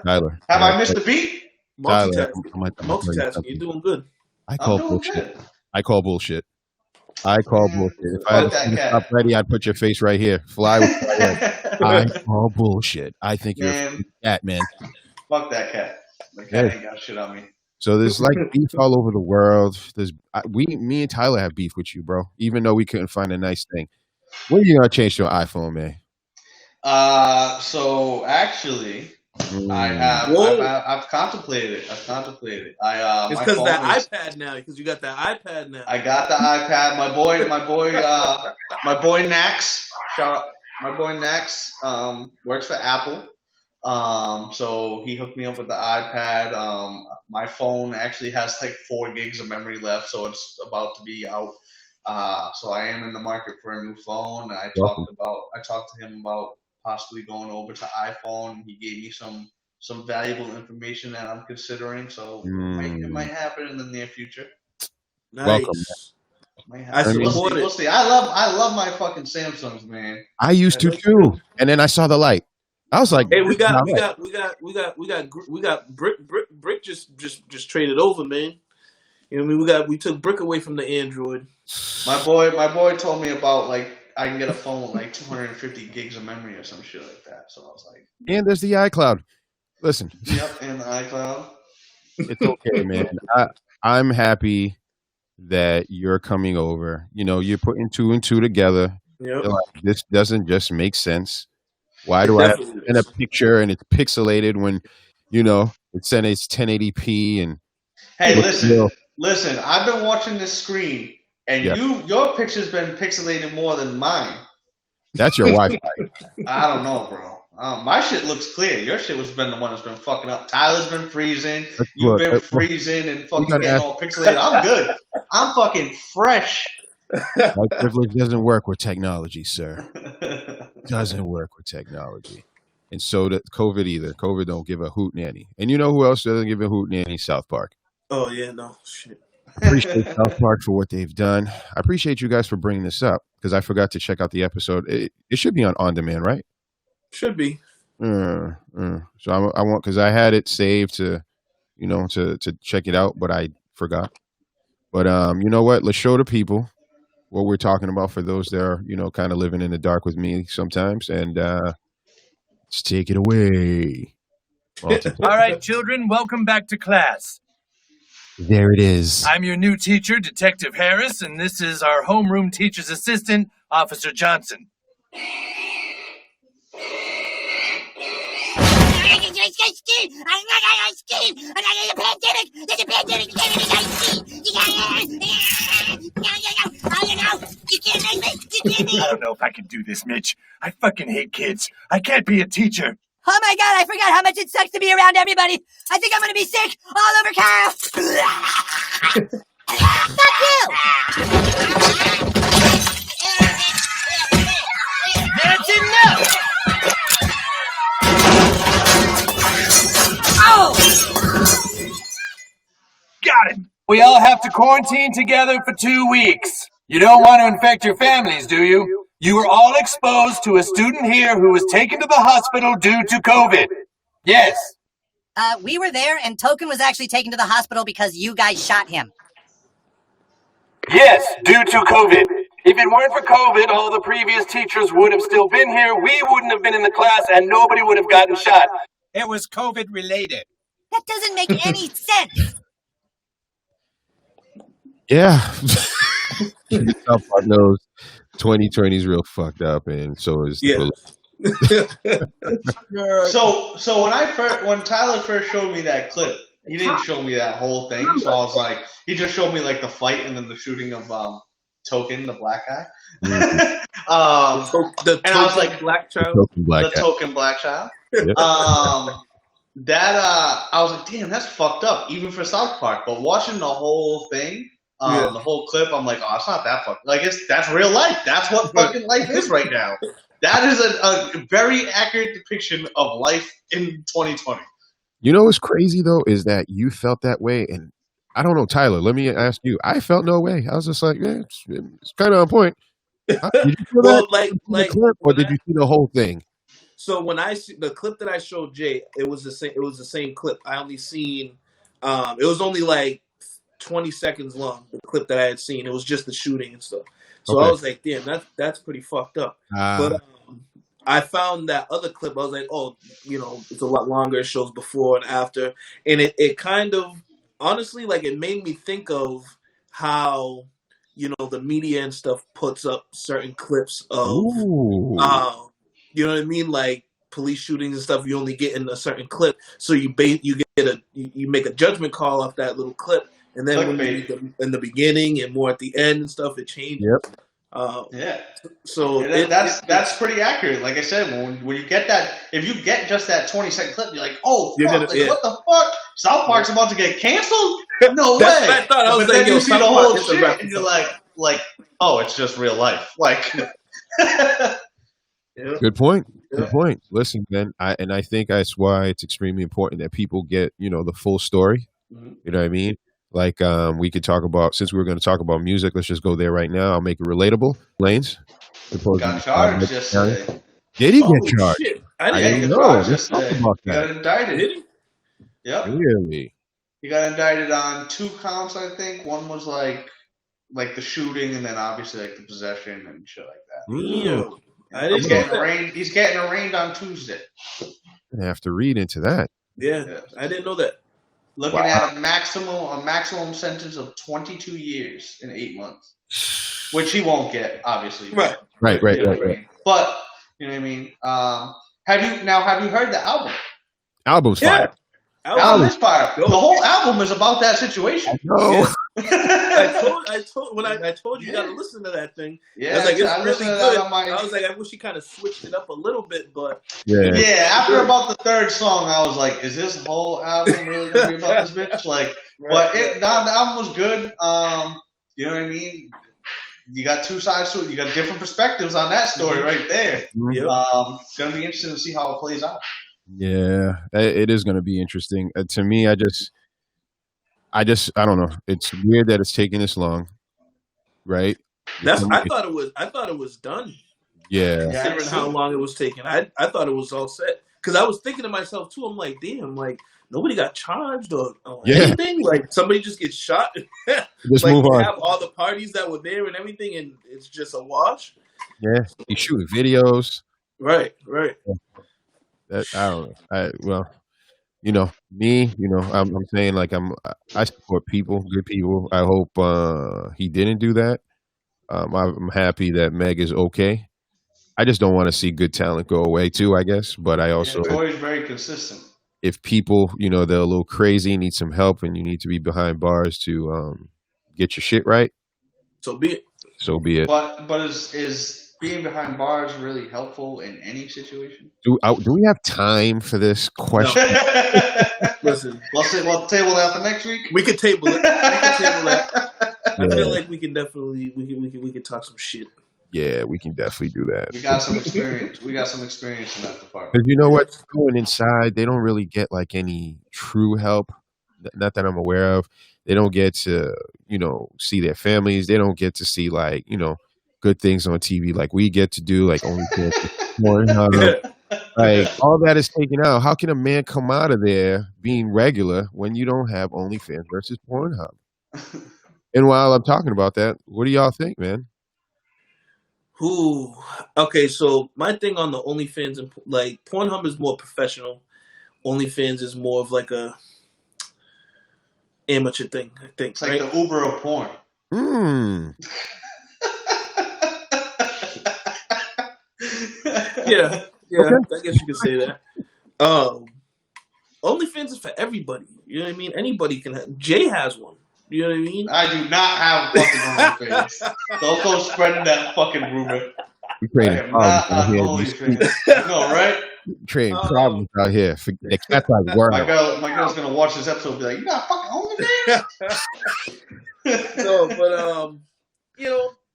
Tyler, have I missed a beat? Multitasking. You're doing good. I call bullshit. I call bullshit. If I had Fuck a that scene stop cat. ready, I'd put your face right here. Fly with my head. I call bullshit. I think you're a Man, fucking cat, man. fuck that cat. The Yeah. cat ain't got shit on me. So there's like beef all over the world. Me and Tyler have beef with you, bro. Even though we couldn't find a nice thing. When are you gonna change to an iPhone, man? So actually, Whoa. I've contemplated it. I've contemplated it. It's My because phone that is. iPad now. Because you got that iPad now. I got the iPad. My boy Nax. Shout out, my boy Nax. Works for Apple. So he hooked me up with the iPad. My phone actually has like 4 gigs of memory left, so it's about to be out. So I am in the market for a new phone. I talked to him about possibly going over to iPhone. He gave me some valuable information that I'm considering. So it might happen in the near future. Nice. Welcome. Might I happen. support it. We'll see. I love my fucking Samsungs, man. I used to too, and then I saw the light. I was like, Hey, we got Brick just traded over, man. You know what I mean? We took Brick away from the Android. My boy told me about like I can get a phone with like 250 gigs of memory or some shit like that. So I was like, and there's the iCloud. Listen, yep, and the iCloud. it's okay, man. I'm happy that you're coming over. You know, you're putting 2 and 2 together. Yep. You're like, this doesn't just make sense. Why do I have to send a picture and it's pixelated when, you know, it's 1080p and hey, listen. I've been watching this screen, and your picture's been pixelated more than mine. That's your Wi-Fi. I don't know, bro. My shit looks clear. Your shit has been the one that's been fucking up. Tyler's been freezing. You've been freezing and fucking getting all pixelated. I'm good. I'm fucking fresh. My privilege doesn't work with technology, sir. Doesn't work with technology. And so does COVID either. COVID don't give a hoot nanny. And you know who else doesn't give a hoot nanny? South Park. Oh, yeah, no. Shit. Appreciate South Park for what they've done. I appreciate you guys for bringing this up because I forgot to check out the episode. It should be on demand, right? Should be. So I want, because I had it saved to, you know, to check it out, but I forgot. But you know what? Let's show the people what we're talking about for those that are, you know, kind of living in the dark with me sometimes. And let's take it away. All right, children, welcome back to class. There it is. I'm your new teacher, Detective Harris, and this is our homeroom teacher's assistant, Officer Johnson. I don't know if I can do this, Mitch. I fucking hate kids. I can't be a teacher. Oh my god, I forgot how much it sucks to be around everybody. I think I'm gonna be sick all over Kyle. Fuck you! That's enough! Oh! Got him! We all have to quarantine together for 2 weeks. You don't want to infect your families, do you? You were all exposed to a student here who was taken to the hospital due to COVID. Yes. We were there, and Token was actually taken to the hospital because you guys shot him. Yes, due to COVID. If it weren't for COVID, all the previous teachers would have still been here, we wouldn't have been in the class, and nobody would have gotten shot. It was COVID related. That doesn't make any sense. Yeah. South Park knows 2020 is real fucked up, and so is the So when Tyler first showed me that clip, he didn't show me that whole thing. So I was like, he just showed me like the fight and then the shooting of Token, the black guy. The and I was like, black child. The token black child. Yep. I was like, damn, that's fucked up, even for South Park. But watching the whole thing, the whole clip, I'm like, oh, it's not that fucked. Like, that's real life. That's what fucking life is right now. That is a very accurate depiction of life in 2020. You know what's crazy though is that you felt that way, and I don't know, Tyler. Let me ask you. I felt no way. I was just like, yeah, it's kind of on point. Did you feel Well, that? like Clip, or did you see the whole thing? So when I see the clip that I showed Jay, it was the same. It was the same clip. I only seen. It was only like 20 seconds long. The clip that I had seen, it was just the shooting and stuff. So Okay. I was like, damn, that's pretty fucked up. But I found that other clip. I was like, oh, it's a lot longer. It shows before and after, and it kind of honestly, like, it made me think of how the media and stuff puts up certain clips of you know what I mean, like police shootings and stuff. You only get in a certain clip, so you make a judgment call off that little clip, and then when you read in the beginning and more at the end and stuff, it changes. Yep. Yeah. So that's pretty accurate. Like I said, when you get that, if you get just that 20-second clip, you're like, oh fuck, what the fuck? South Park's about to get canceled? No way. I thought. I was but like, then you see the whole shit, reference. and you're like, oh, it's just real life. Like, Good point. Good point. Listen, man, I think that's why it's extremely important that people get the full story. Mm-hmm. You know what I mean? Like, we could talk about, since we were going to talk about music, let's just go there right now. I'll make it relatable. Lanez got charged yesterday. Did he get charged? Shit. I didn't know. Let's talk about He that. got indicted. Did he? Yep. Really? He got indicted on 2 counts, I think. One was like the shooting, and then obviously like the possession and shit like that. He's getting arraigned on Tuesday. I have to read into that. Yeah. I didn't know that. Looking at a maximum sentence of 22 years and 8 months, which he won't get, obviously. Right. But you know what I mean. Have you heard the album? Album's fire. Album's fire. The whole album is about that situation. No. I told you gotta listen to that thing. Yeah, I was like, it's I really listened to good. that on my. I was like, I wish he kind of switched it up a little bit, but Yeah. After about the 3rd song, I was like, is this whole album really gonna be about this bitch? Like, but the album was good. You know what I mean? You got 2 sides to it. You got different perspectives on that story right there. Mm-hmm. It's gonna be interesting to see how it plays out. Yeah, it is going to be interesting. To me, I don't know. It's weird that it's taking this long, right? I thought it was done. Yeah. Considering how long it was taking, I thought it was all set. Because I was thinking to myself too. I'm like, damn, like nobody got charged or anything. Like somebody just gets shot. Just move on. Have all the parties that were there and everything, and it's just a wash. Yeah, he's shooting videos. Right. I don't know. I'm saying, like, I support people, good people. I hope he didn't do that. I'm happy that Meg is okay. I just don't want to see good talent go away too, I guess. But I also, Torey's very consistent. If people, they're a little crazy, need some help, and you need to be behind bars to get your shit right, so be it. But is being behind bars really helpful in any situation? Do we have time for this question? No. Listen, we'll table that for next week. We could table it. I feel like we can definitely we can talk some shit. Yeah, we can definitely do that. We got some experience. We got some experience in that department. Because you know what? Going inside, they don't really get like any true help. Not that I'm aware of. They don't get to, see their families. They don't get to see like, good things on TV like we get to do, like OnlyFans, Pornhub. Like all that is taken out. How can a man come out of there being regular when you don't have OnlyFans versus Pornhub? And while I'm talking about that, what do y'all think, man? Okay, so my thing on the OnlyFans and like Pornhub is more professional. OnlyFans is more of like a amateur thing, I think. It's like the Uber of porn. Yeah, okay. I guess you could say that. OnlyFans is for everybody. You know what I mean? Anybody can have. Jay has one. You know what I mean? I do not have a fucking OnlyFans. Don't go spreading that fucking rumor. You're creating problems out here. No, right? Creating problems out here. That's like world. My girl's gonna watch this episode and be like, "You got fucking OnlyFans?" No, but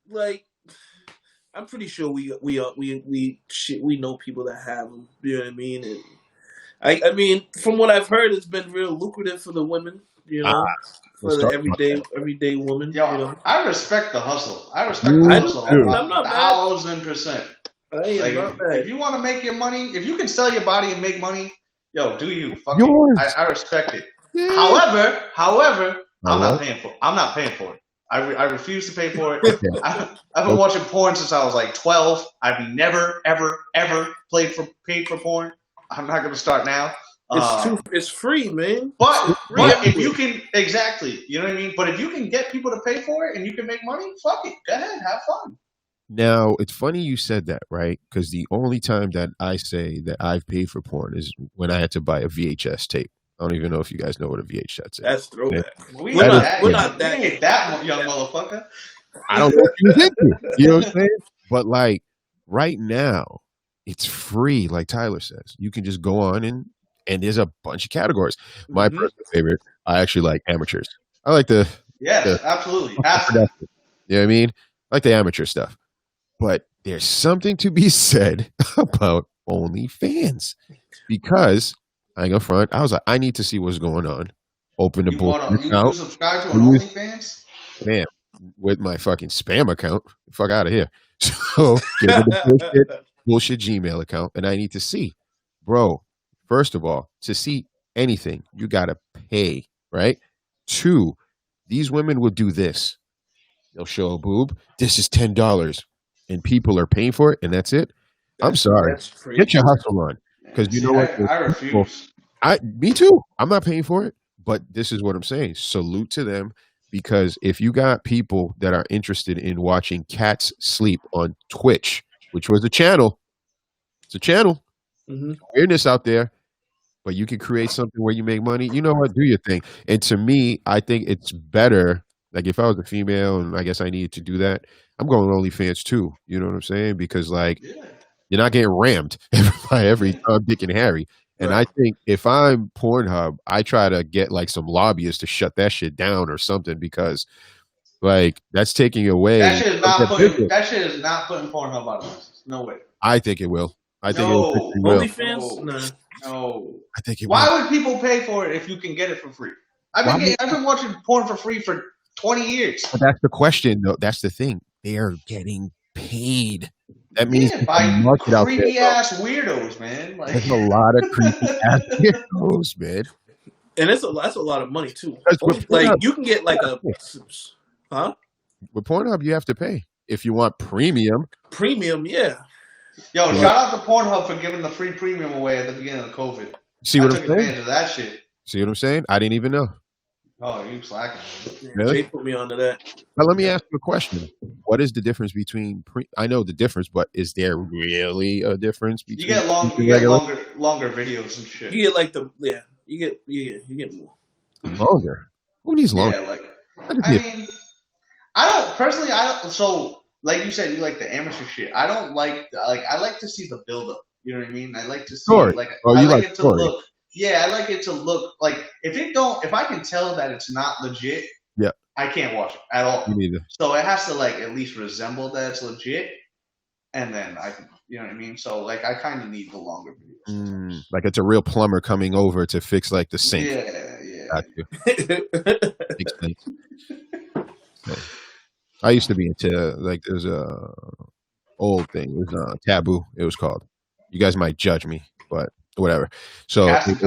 like I'm pretty sure we know people that have them. You know what I mean? And I mean, from what I've heard, it's been real lucrative for the women. For the everyday woman. Yo, I respect the hustle. I respect the hustle. I'm not 1,000%. If you want to make your money, if you can sell your body and make money, yo, do you? Fuck it. I respect it. Yeah. However, I I'm not what? paying for. I'm not paying for it. I refuse to pay for it. Okay. I've been watching porn since I was like 12. I've never, ever, ever paid for porn. I'm not going to start now. It's free, man. But Free if you everywhere. can exactly, you know what I mean. But if you can get people to pay for it and you can make money, fuck it, go ahead, have fun. Now, it's funny you said that, right? Because the only time that I say that I've paid for porn is when I had to buy a VHS tape. I don't even know if you guys know what a VHS is. That's throwback. We We're ain't not that. We ain't that young motherfucker. I don't know what you was into. You know what I'm saying? But like right now, it's free, like Tyler says. You can just go on and there's a bunch of categories. My Mhm. personal favorite, I actually like amateurs. I like the Yes, absolutely. Absolutely. you know what I mean? I like the amateur stuff. But there's something to be said about OnlyFans. Because I ain't gonna front, I was like, I need to see what's going on. Open the bullshit You account. subscribe to an I use- OnlyFans? Man, with my fucking spam account. Fuck out of here. So give me the bullshit Gmail account, and I need to see, bro. First of all, to see anything, you gotta pay, right? Two, these women will do this. They'll show a boob. This is $10, and people are paying for it, and that's it. I'm sorry. That's crazy. Get your hustle on, because you See, know what? I refuse. Me too. I'm not paying for it, but this is what I'm saying. Salute to them, because if you got people that are interested in watching cats sleep on Twitch, which was a channel, it's a channel, Mhm. weirdness out there, but you can create something where you make money. You know what? Do your thing. And to me, I think it's better. Like if I was a female and I guess I needed to do that, I'm going OnlyFans too. You know what I'm saying? Because like Yeah. you're not getting rammed by every Tom, Dick, and Harry. And I think if I'm Pornhub, I try to get like some lobbyists to shut that shit down or something, because like that's taking away. That shit is not putting Pornhub out of business. No way. I think it will. I think it No. will. OnlyFans? No. No. I think it will. Why would people pay for it if you can get it for free? I've been watching porn for free for 20 years. But that's the question, though. That's the thing. They are getting paid. That means Yeah, by market out there, creepy bro. ass weirdos, man. Like, There's a lot of creepy ass weirdos, man. And that's a lot of money too. Because with Like Pornhub, you can get like a with Pornhub, you have to pay if you want premium. premium, yeah. yo, shout out to Pornhub for giving the free premium away at the beginning of COVID. See I what took I'm saying? advantage of that shit. See what I'm saying? I didn't even know. Oh, you slacking. Really? Jay put me onto that. Now let me ask you a question. What is the difference between I know the difference, but is there really a difference between You get longer videos and shit. You get like you get more. longer? Who needs longer? Yeah, like I mean, so like you said, you like the amateur shit. I don't like I like to see the build up. You know what I mean? I like to see Story. I like it to story. look. Yeah, I like it to look like if I can tell that it's not legit, Yeah. I can't watch it at all. Me neither. So it has to at least resemble that it's legit, and then I can, you know what I mean. So I kind of need the longer videos. Like it's a real plumber coming over to fix like the sink. Yeah. Got you. Makes sense. So, I used to be into there's a old thing. It was Taboo. It was called. You guys might judge me, but whatever. So Casting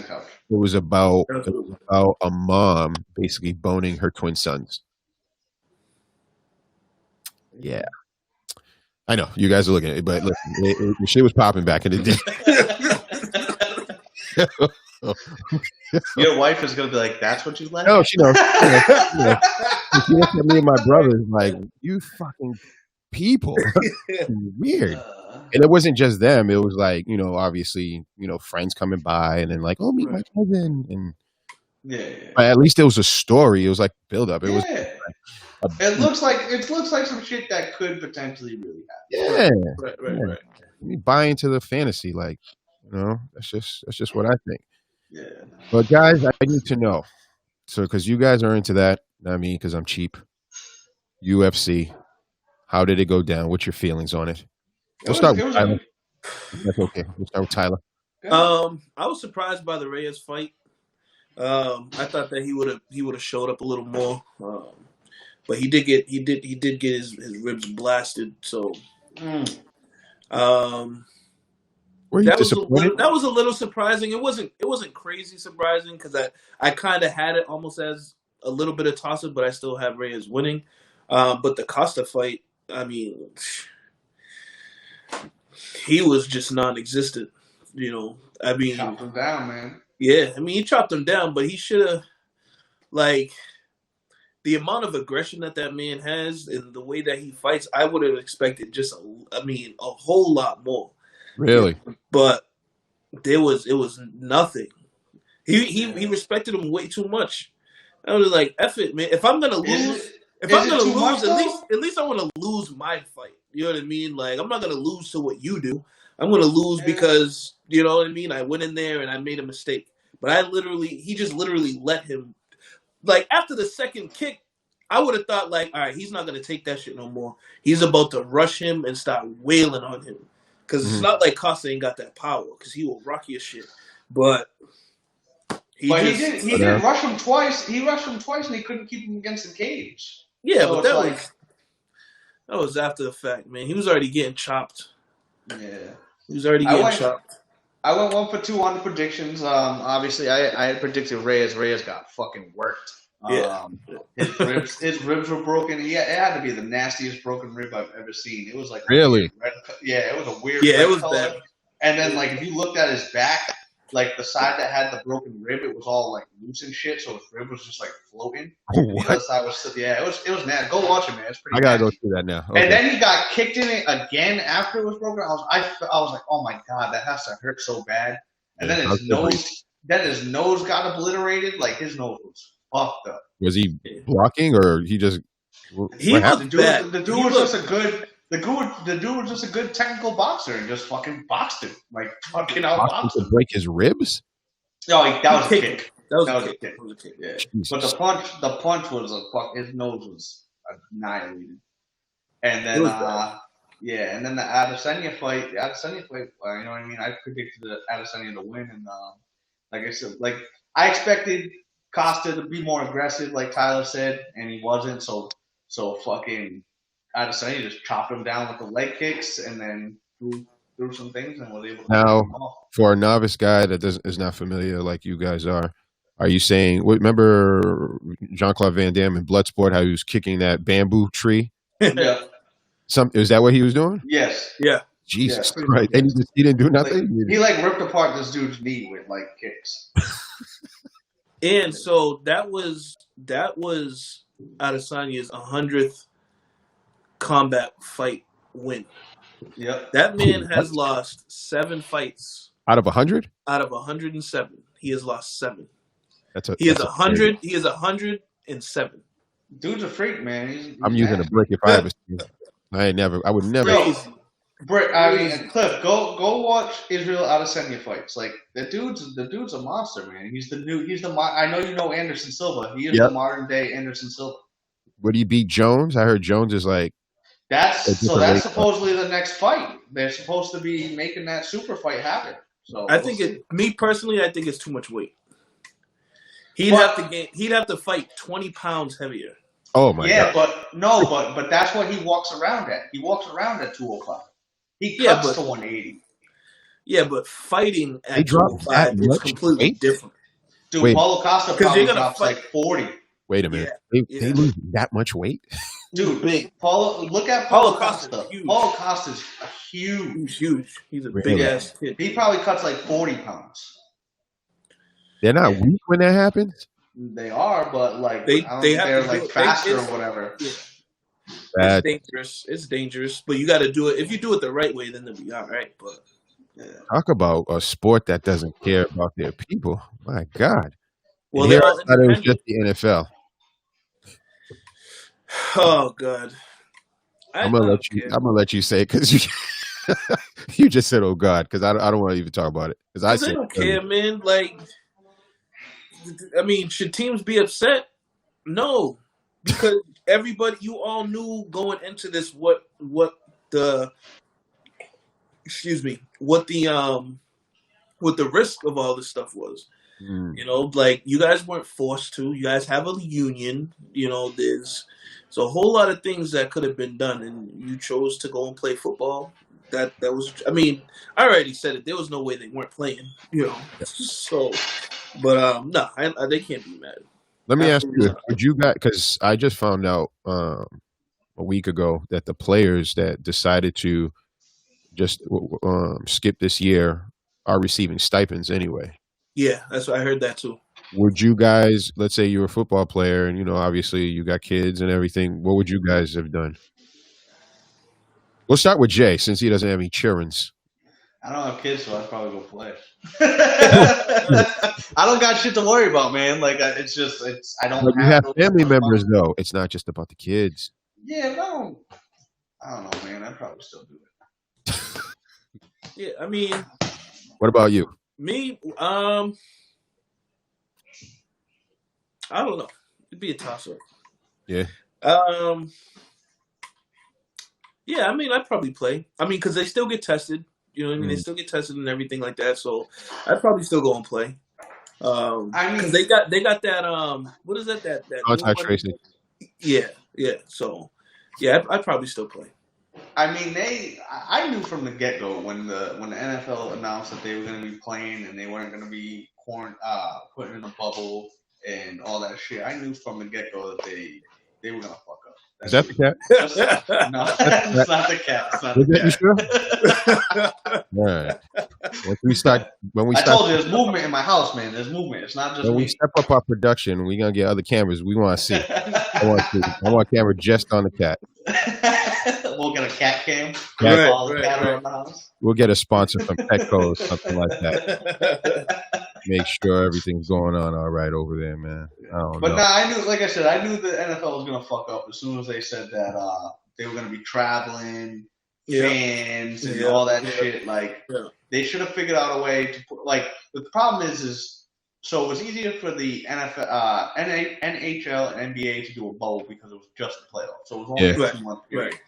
couch. It was about a mom basically boning her twin sons. Yeah. I know you guys are looking at it, but listen, the shit was popping back in the day. Your wife is gonna be like, "That's what you like?" No, she knows. She looks at me and my brothers like, "You fucking people, weird." And it wasn't just them; it was like obviously, friends coming by, and then like, "Oh, meet my cousin," and But at least it was a story. It was like build up. It was. It looks like some shit that could potentially really happen. Yeah, right. You buy into the fantasy, that's just what I think. Yeah. But guys, I need to know. So, because you guys are into that, not me, because I'm cheap. UFC, how did it go down? What's your feelings on it? We'll start with Tyler. That's okay. We'll start with Tyler. I was surprised by the Reyes fight. I thought that he would have showed up a little more. But he did get his ribs blasted. So Were you disappointed? that was a little surprising. It wasn't crazy surprising because I kind of had it almost as a little bit of toss up, but I still have Reyes winning. But the Costa fight, I mean, he was just non-existent. You know, I mean, chopped him down, man. Yeah, I mean, he chopped him down, but he should have, like, the amount of aggression that man has and the way that he fights, I would have expected just, a whole lot more. Really? But it was nothing. He respected him way too much. I was like, F it, man. If I'm gonna lose, at least I want to lose my fight. You know what I mean? Like, I'm not gonna lose to what you do. I'm gonna lose because, you know what I mean, I went in there and I made a mistake. But he just literally let him. Like, after the second kick, I would have thought, like, all right, he's not gonna take that shit no more. He's about to rush him and start wailing on him. Because it's not like Costa ain't got that power, because he will rock your shit. But he did rush him twice. He rushed him twice, and he couldn't keep him against the cage. Yeah, so but that was after the fact, man. He was already getting chopped. Yeah, he was already getting chopped. I went 1 for 2 on the predictions. Obviously, I had predicted Reyes. Reyes got fucking worked. Yeah. His ribs were broken. Yeah, it had to be the nastiest broken rib I've ever seen. It was like really it was a weird it was color. bad. And then, like, if you looked at his back, like the side that had the broken rib, it was all like loose and shit. So his rib was just like floating. What? The other side was it was nasty. Go watch it, man. It's pretty. I gotta nasty. go through that now. Okay. And then he got kicked in it again after it was broken. I was like, oh my god, that has to hurt so bad. And then his nose got obliterated. Like, his nose was fucked up. Was he blocking or he just? The dude was just a good technical boxer and just fucking boxed him, like fucking outboxed him. To break his ribs? No, that was a kick. That was a kick. Yeah. Jesus. But the punch was his nose was annihilated. And then and then the Adesanya fight. You know what I mean? I predicted Adesanya to win, and like I said, like, I expected Costa to be more aggressive, like Tyler said, and he wasn't. So fucking Adesanya just chopped him down with the leg kicks, and then threw some things, and was able to now, him off. For a novice guy that is not familiar like you guys are you saying? Remember Jean-Claude Van Damme in Bloodsport? How he was kicking that bamboo tree? Yeah. Is that what he was doing? Yes. Yeah. Jesus Christ! And he didn't do nothing. He ripped apart this dude's knee with like kicks. And so that was Adesanya's 100th combat fight win. Yep. That man has lost 7 fights out of 100. Out of 107, he has lost 7. He is 100. He is 107. Dude's a freak, man. I'm using a brick if I ever seen it. I would never. Cliff, go watch Israel Adesanya fights. Like, the dude's a monster, man. I know you know Anderson Silva. He is the modern day Anderson Silva. Would he beat Jones? I heard Jones is like. That's supposedly the next fight. They're supposed to be making that super fight happen. So I think it's too much weight. He'd have to fight 20 pounds heavier. Oh my god. but that's what he walks around at. He walks around at 205. He cuts to 180. Yeah, but fighting at 205 is completely different. Dude, Paulo Costa probably drops like 40. Wait a minute. They lose that much weight? Dude, big. Look at Paulo Costa. Paulo Costa's huge. He's huge. He's a big ass kid. He probably cuts like 40 pounds. They're not weak when that happens? They are, but like they're like faster or whatever. Yeah. It's dangerous. It's dangerous, but you got to do it. If you do it the right way, then they'll be all right. But talk about a sport that doesn't care about their people. My God. Well, I thought it was just the NFL. Oh God. I'm gonna let you say it because you just said, "Oh God," because I don't want to even talk about it because I don't care, man. Like, I mean, should teams be upset? No, because you all knew going into this what the risk of all this stuff was. You know, like, you guys weren't forced to. You guys have a union. You know, there's a whole lot of things that could have been done, and you chose to go and play football. That was, I mean, I already said it. There was no way they weren't playing. You know, so, but no, they can't be mad. Let me ask Absolutely you: would you guys? Because I just found out a week ago that the players that decided to just skip this year are receiving stipends anyway. Yeah, that's what I heard that too. Would you guys, let's say you're a football player and, obviously you got kids and everything, what would you guys have done? We'll start with Jay since he doesn't have any childrens. I don't have kids, so I'd probably go play. I don't got shit to worry about, man. Like, I don't But you have family members, though. It's not just about the kids. Yeah, no. I don't know, man. I'd probably still do it. Yeah, I mean, what about you? Me, I don't know. It'd be a toss-up. Yeah. Yeah, I mean, I'd probably play. I mean, because they still get tested. You know what I mean? They still get tested and everything like that. So I'd probably still go and play. I mean, they got that. What is that? That contact tracing. Yeah. So, yeah, I'd probably still play. I mean, I knew from the get-go when the NFL announced that they were going to be playing and they weren't going to be put in a bubble and all that shit. I knew from the get-go that they were going to fuck up. Is that the cat? No, it's not the cat. It's not the cat. You sure? All right. When we I told you, there's movement in my house, man. There's movement. It's not just when we step up our production, we're going to get other cameras. We want to see. I want a camera just on the cat. We'll get a cat cam. Right. We'll get a sponsor from Petco or something like that. Make sure everything's going on all right over there, man. I don't know. Nah, I knew, like I said, I knew the NFL was gonna fuck up as soon as they said that they were gonna be traveling, fans, and all that shit. Like, they should have figured out a way to put. Like, the problem is so it was easier for the NFL, NHL, and NBA to do a bubble because it was just the playoffs. So it was only a 2-month period. Right.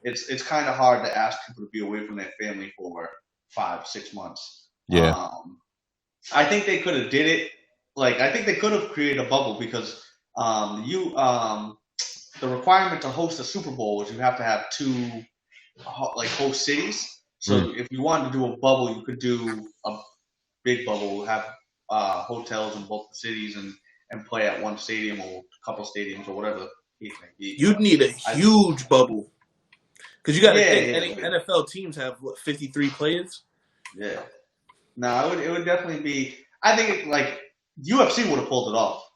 It's kind of hard to ask people to be away from their family for 5-6 months. Yeah. I think they could have did it. Like, I think they could have created a bubble because the requirement to host a Super Bowl is you have to have 2 host cities. So if you wanted to do a bubble, you could do a big bubble, have hotels in both the cities and play at one stadium or a couple stadiums or whatever. You'd need a huge bubble because you got to think NFL teams have 53 players. Yeah. No, it would definitely be. I think UFC would have pulled it off.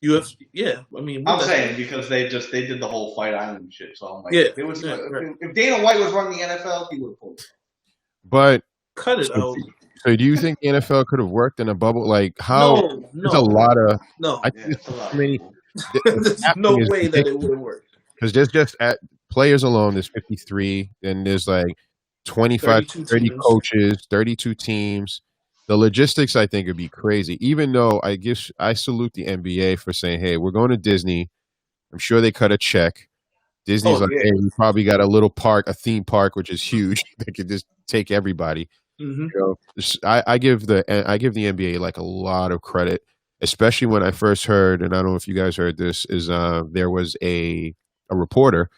UFC, yeah. I mean, I'm saying because they did the whole Fight Island shit. So I'm like, if Dana White was running the NFL, he would have pulled it. But cut it out. So do you think the NFL could have worked in a bubble? Like how? No. There's a lot of no. There's no way that it would have worked. Because there's just at players alone, there's 53, and there's like 25, 30 coaches, 32 teams. The logistics, I think, would be crazy. Even though I salute the NBA for saying, "Hey, we're going to Disney." I'm sure they cut a check. Disney's "Hey, we probably got a little park, a theme park, which is huge. They could just take everybody." Mm-hmm. You know, I give the NBA like a lot of credit, especially when I first heard, and I don't know if you guys heard this, is there was a reporter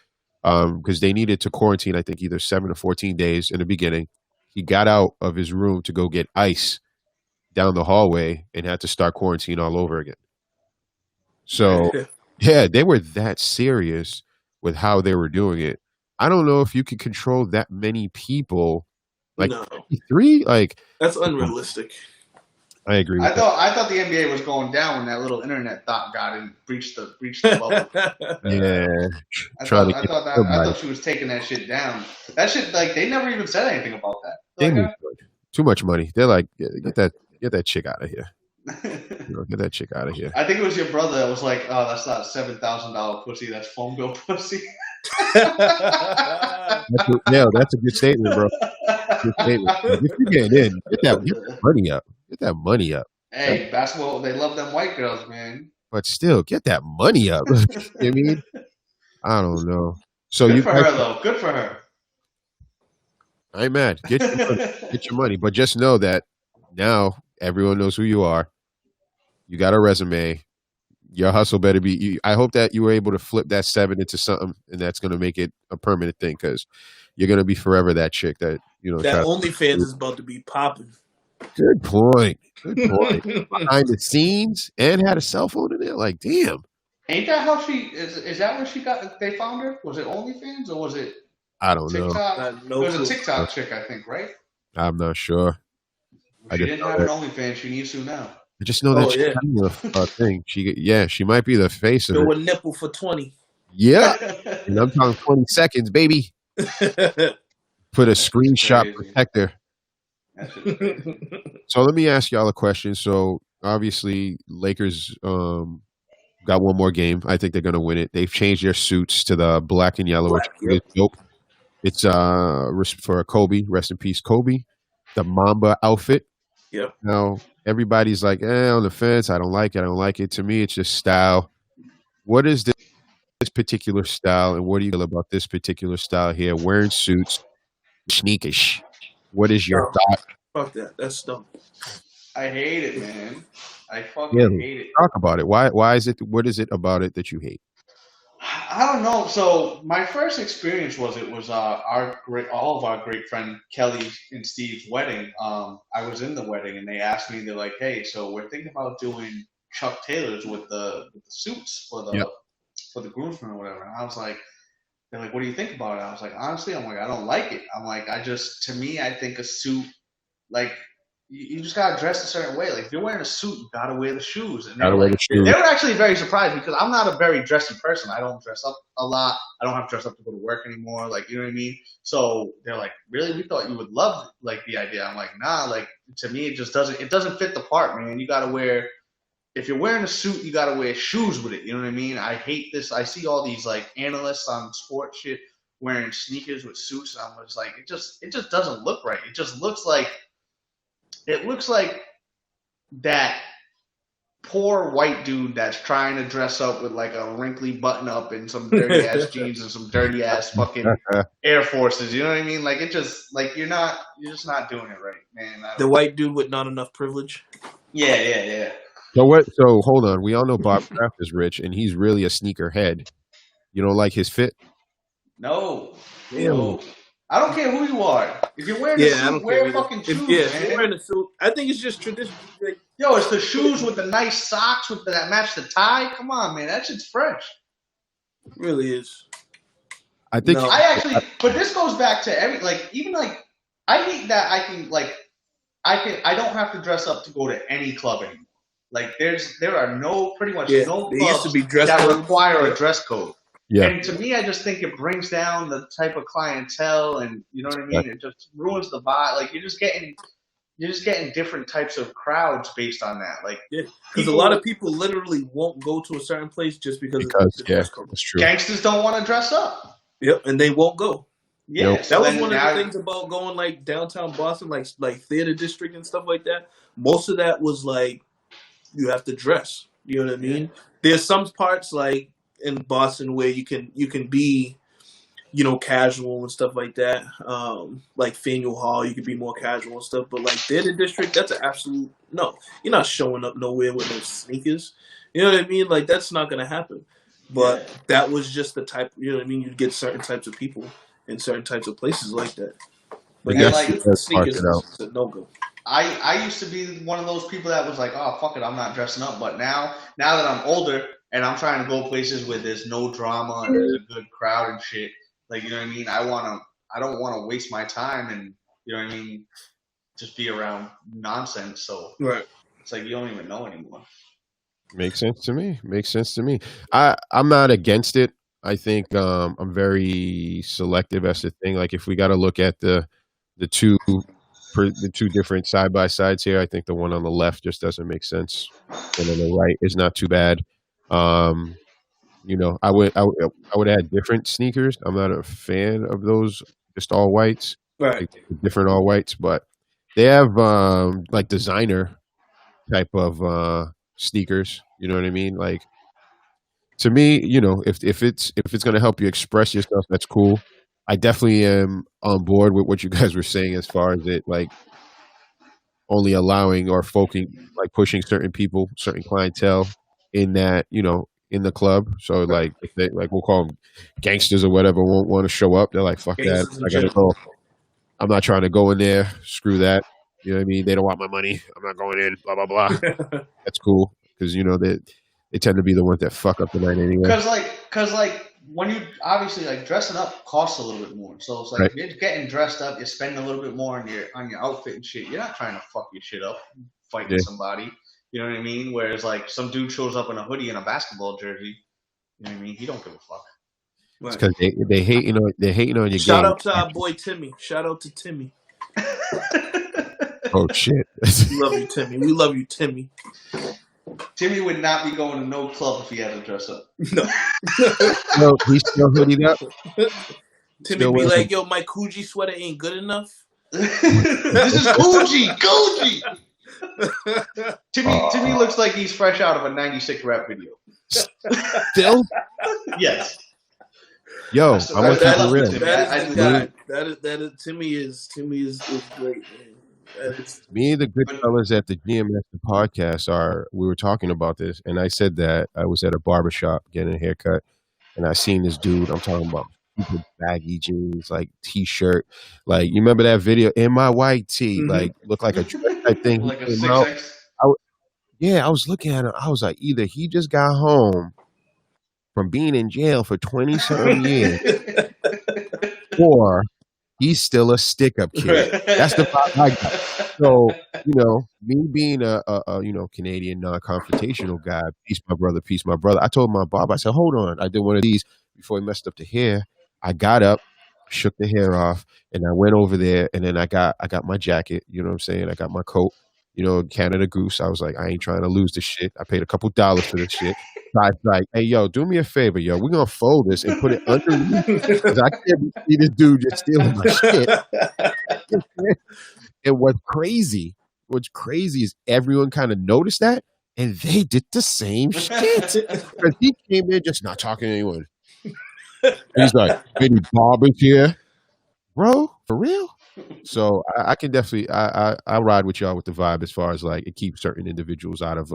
because they needed to quarantine, I think either 7 or 14 days in the beginning. He got out of his room to go get ice down the hallway and had to start quarantine all over again. So, yeah, they were that serious with how they were doing it. I don't know if you could control that many people. Like 3, like that's unrealistic. I agree. I thought the NBA was going down when that little internet thought got in, breached the bubble. Yeah, I thought she was taking that shit down. That shit, like, they never even said anything about that. They need too much money. They're like, get that chick out of here. Get that chick out of here. I think it was your brother that was like, "Oh, that's not $7,000 pussy. That's phone bill pussy." That's a good statement, bro. Good statement. If you're getting in, get that money up. Get that money up. Hey, basketball, they love them white girls, man. But still, get that money up. You know what I mean? I don't know. So good for her, though. Good for her. I ain't mad. Get your money. But just know that now everyone knows who you are. You got a resume. Your hustle better be. I hope that you were able to flip that 7 into something, and that's going to make it a permanent thing because you're going to be forever that chick that That OnlyFans is about to be popping. Good point. Good point. Behind the scenes and had a cell phone in there. Like, damn. Ain't that how she is? That where she got? They found her? Was it OnlyFans or was it I don't know. TikTok? No It was a clue. TikTok chick, I think, right? I'm not sure. If she didn't have an OnlyFans, she needs to now. I just know that Oh, she's yeah. having a thing. She might be the face of Do it. a nipple for 20. Yeah. And I'm talking 20 seconds, baby. Put a screenshot crazy. protector. That shit's crazy. So let me ask y'all a question. So obviously Lakers got one more game. I think they're gonna win it. They've changed their suits to the black and yellow, which Black, is dope. It's for Kobe, rest in peace, Kobe. The Mamba outfit. Yep. Now everybody's like, on the fence. I don't like it. To me, it's just style. What is this particular style, and what do you feel about this particular style here? Wearing suits, sneakish. What is your thought? Fuck that. That's dumb. I hate it, man. I fucking Really? hate it. Talk about it. Why is it? What is it about it that you hate? I don't know. So my first experience was all of our great friend Kelly and Steve's wedding. I was in the wedding and they asked me, they're like, "Hey, so we're thinking about doing Chuck Taylors with the suits for the groomsmen or whatever." And I was like, they're like, "What do you think about it?" I was like, honestly, I don't like it. I'm like, to me, I think a suit, like, you just gotta dress a certain way. Like, if you're wearing a suit, you gotta wear the shoes. And they were actually very surprised because I'm not a very dressy person. I don't dress up a lot. I don't have to dress up to go to work anymore. Like, you know what I mean? So they're like, "Really? We thought you would love like the idea." I'm like, "Nah." Like, to me, it just doesn't. It doesn't fit the part, man. You gotta wear. If you're wearing a suit, you gotta wear shoes with it. You know what I mean? I hate this. I see all these like analysts on sports shit wearing sneakers with suits, and I'm just like, it just doesn't look right. It just looks like. It looks like that poor white dude that's trying to dress up with like a wrinkly button up and some dirty ass jeans and some dirty ass fucking Air Forces. You know what I mean? Like, it just like you're just not doing it right, man. The white dude with not enough privilege. Yeah. So what? So hold on. We all know Bob Kraft is rich, and he's really a sneakerhead. You don't like his fit? No. Damn. No. I don't care who you are. If you're wearing a suit, wear fucking shoes, man. If you're wearing a suit, I think it's just traditional. Like, yo, it's the shoes with the nice socks that match the tie. Come on, man. That shit's fresh. It really is. I think but this goes back to I hate that I don't have to dress up to go to any club anymore. Like, there are pretty much no clubs that require a dress code. Yeah. And to me, I just think it brings down the type of clientele, and you know what I mean. It just ruins the vibe. Like, you're just getting different types of crowds based on that. Like, because a lot of people literally won't go to a certain place just because of dress code. That's true. Gangsters don't want to dress up. Yep, and they won't go. Yeah, Nope. so that was one of the things about going like downtown Boston, like Theater District and stuff like that. Most of that was like you have to dress. You know what I mean? There's some parts like in Boston where you can be, casual and stuff like that. Like Faneuil Hall, you could be more casual and stuff. But like Theater District, that's an absolute no. You're not showing up nowhere with no sneakers. You know what I mean? Like, that's not gonna happen. But that was just the type. You know what I mean? You get certain types of people in certain types of places like that. But sneakers is a no go. I used to be one of those people that was like, "Oh, fuck it, I'm not dressing up." But now that I'm older and I'm trying to go places where there's no drama and there's a good crowd and shit, like, you know what I mean? I don't want to waste my time and, you know what I mean, just be around nonsense. So it's like you don't even know anymore. Makes sense to me. I'm not against it. I think I'm very selective as the thing. Like, if we got to look at the two different side by sides here, I think the one on the left just doesn't make sense, and on the right is not too bad. I would add different sneakers. I'm not a fan of those just all whites, like different all whites, but they have like designer type of sneakers. You know what I mean? Like, to me, if it's going to help you express yourself, that's cool. I definitely am on board with what you guys were saying as far as it like only allowing or pushing certain people, certain clientele in that, in the club. So like, if they, like, we'll call them gangsters or whatever, won't want to show up. They're like, fuck that. I gotta go. I'm not trying to go in there. Screw that. You know what I mean? They don't want my money. I'm not going in. Blah blah blah. That's cool because they tend to be the ones that fuck up the night anyway. Cause like when you obviously like dressing up costs a little bit more. So it's like Right. if you're getting dressed up, you're spending a little bit more on your outfit and shit. You're not trying to fuck your shit up, fighting somebody. You know what I mean? Whereas like some dude shows up in a hoodie and a basketball jersey. You know what I mean? He don't give a fuck. It's because they hating on your Shout game. out to our boy Timmy. Shout out to Timmy. Oh shit! We love you, Timmy. We love you, Timmy. Timmy would not be going to no club if he had to dress up. No. No, he's still hoodied up. Timmy be like, yo, my Coogee sweater ain't good enough. This is Coogee. Timmy looks like he's fresh out of a 96 rap video. Still? Yes. Yo, I'm gonna keep it real. That is Timmy is great, man. Me and the good fellas at the GMS podcast we were talking about this, and I said that I was at a barbershop getting a haircut, and I seen this dude. I'm talking about super baggy jeans, like t-shirt, like you remember that video in my white tee, like look like a type thing. Like a 6X. I was looking at him. I was like, either he just got home from being in jail for 20-something years, or he's still a stick-up kid. That's the vibe I got. So, me being a Canadian non-confrontational guy, peace my brother. I told my barber, I said, hold on. I did one of these before he messed up the hair. I got up, shook the hair off, and I went over there, and then I got my jacket, you know what I'm saying? I got my coat, Canada Goose. I was like, I ain't trying to lose this shit. I paid a couple dollars for this shit. So I was like, hey, yo, do me a favor, yo. We're going to fold this and put it underneath because I can't see this dude just stealing my shit. And what's crazy is everyone kind of noticed that, and they did the same shit. Because he came in just not talking to anyone. He's like, any barbers here? Bro, for real? So I can definitely I ride with y'all with the vibe as far as like it keeps certain individuals out of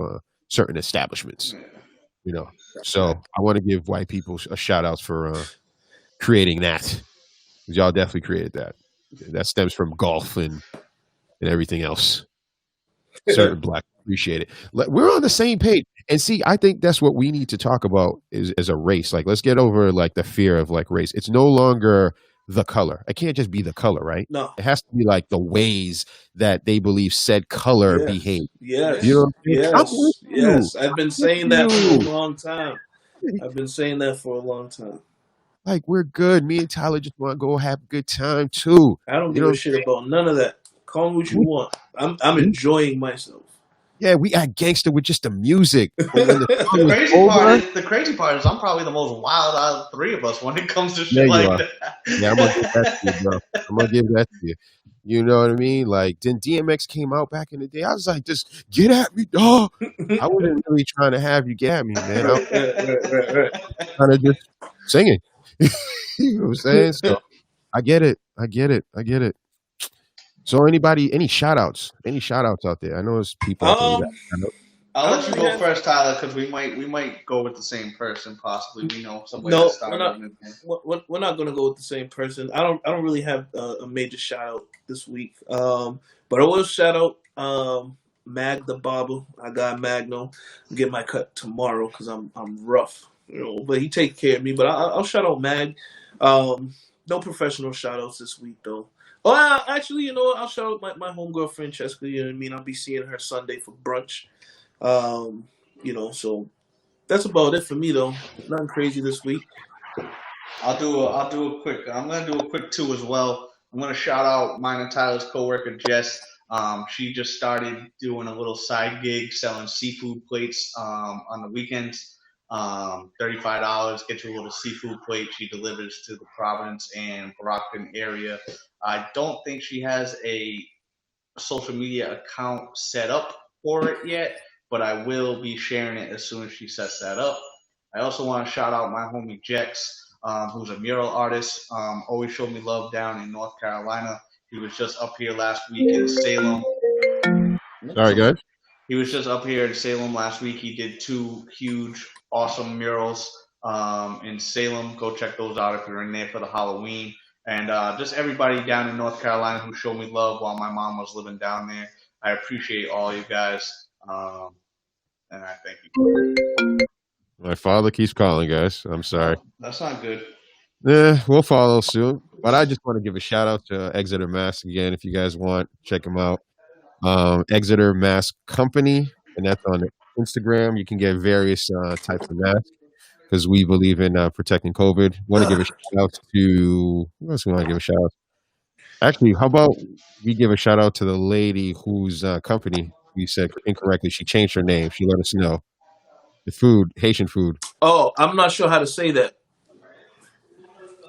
certain establishments. So I want to give white people a shout out for creating that. Y'all definitely created that. That stems from golf and everything else. Certain black appreciate it. We're on the same page. And see, I think that's what we need to talk about is as a race. Like, let's get over like the fear of like race. It's no longer the color. It can't just be the color, right? No. It has to be like the ways that they believe said color behave. Yes. You know what I'm saying? Yes. I've been saying that for a long time. Like, we're good. Me and Tyler just want to go have a good time too. I don't give a shit about none of that. Call me what you want. I'm enjoying myself. Yeah, we act gangster with just the music. The crazy part is I'm probably the most wild out of the three of us when it comes to shit like that. Yeah, I'm gonna give that to you, bro. I'm gonna give that to you. You know what I mean? Like, then DMX came out back in the day. I was like, just get at me, dog. I wasn't really trying to have you get at me, man. I was kind of just singing. You know what I'm saying? So I get it. So any shout outs out there? I know there's people out there. I'll let you go first, Tyler, because we might go with the same person. Possibly, we know somebody. No, we're not gonna go with the same person. I don't really have a major shout out this week. But I will shout out Mag the barber. I got Magno. Get my cut tomorrow because I'm rough, But he takes care of me. But I'll shout out Mag. No professional shout outs this week though. Oh, actually, I'll shout out my homegirl Francesca. You know what I mean? I'll be seeing her Sunday for brunch. So that's about it for me though. Nothing crazy this week. I'm gonna do a quick too as well. I'm gonna shout out mine and Tyler's coworker Jess. She just started doing a little side gig selling seafood plates on the weekends. $35, get you a little seafood plate. She delivers to the Providence and Brockton area. I don't think she has a social media account set up for it yet, but I will be sharing it as soon as she sets that up. I also want to shout out my homie Jex, who's a mural artist. Always showed me love down in North Carolina. He was just up here last week in Salem. Sorry, guys. He was just up here in Salem last week. He did 2 huge, awesome murals in Salem. Go check those out if you're in there for the Halloween. and just everybody down in North Carolina who showed me love while my mom was living down there. I appreciate all you guys, and I thank you. My father keeps calling, guys. I'm sorry. That's not good. Yeah, we'll follow soon. But I just want to give a shout out to Exeter Mask again. If you guys want, check them out. Exeter Mask Company, and that's on Instagram. You can get various types of masks because we believe in protecting COVID. Want to give a shout out to who else? We want to give a shout out. Actually, how about we give a shout out to the lady whose company we said incorrectly. She changed her name. She let us know. The food, Haitian food. Oh, I'm not sure how to say that.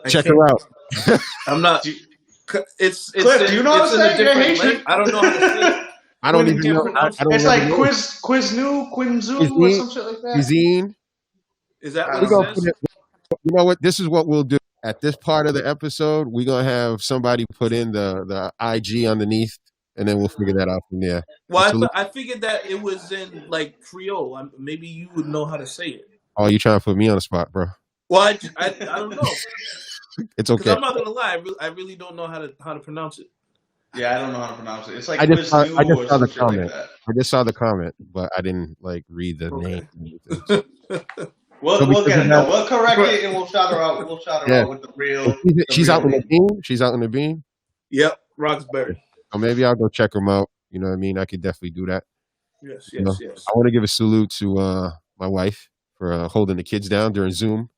Check her out. I'm not. It's Cliff, do you know how to say it? You're Haitian. I don't know how to say it. I don't even know. I don't it's remember like the Quiznu, or some shit like that. Cuisine. Is that I what don't it says? You know what? This is what we'll do. At this part of the episode, we're going to have somebody put in the IG underneath, and then we'll figure that out from there. Well, I figured that it was in like Creole. Maybe you would know how to say it. Oh, you trying to put me on the spot, bro? Well, I don't know. It's okay. I'm not gonna lie. I really don't know how to pronounce it. Yeah, I don't know how to pronounce it. It's like I just saw the shit comment. like that. I just saw the comment, but I didn't like read the name. We'll get it. No, we'll correct it and we'll shout her out. We'll shout her out with the real. She's out in the beam. She's out in the beam. Yep, Roxbury. So maybe I'll go check them out. You know what I mean? I could definitely do that. Yes. I want to give a salute to my wife for holding the kids down during Zoom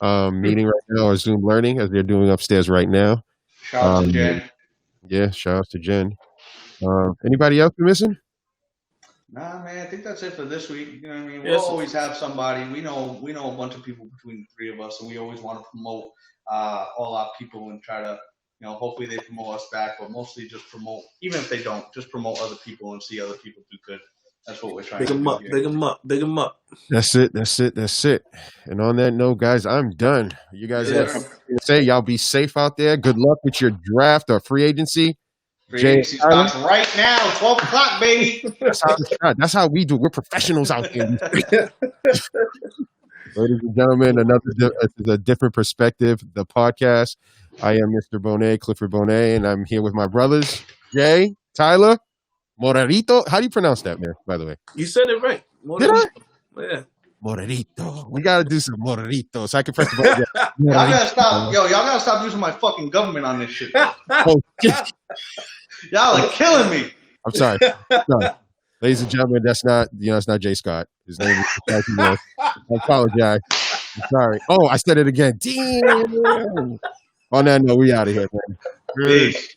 meeting right now, or Zoom learning, as they're doing upstairs right now. Shout out to Jen. Yeah, shout out to Jen. Anybody else missing? Nah, man, I think that's it for this week. You know what I mean? Yes. We'll always have somebody. We know a bunch of people between the three of us, and we always want to promote all our people and try to, hopefully they promote us back, but mostly just promote, even if they don't, just promote other people and see other people do good. That's what we're trying to do. Big them up. That's it. And on that note, guys, I'm done. You guys have something to say? Y'all be safe out there. Good luck with your draft or free agency. Free agency starts right now, 12 o'clock, baby. That's how we do. We're professionals out there. Ladies and gentlemen, this is a different perspective. The podcast. I am Mr. Bonet, Clifford Bonet, and I'm here with my brothers, Jay, Tyler, Morenito. How do you pronounce that, man? By the way, you said it right. Did I? Yeah. Morenito. We gotta do some Morenito so I can press the button. Y'all gotta stop. Y'all gotta stop using my fucking government on this shit. Oh, y'all are killing me. I'm sorry. Ladies and gentlemen, that's not Jay Scott. His name is I apologize. I'm sorry. Oh, I said it again. Damn. On that note, we out of here, man. Peace.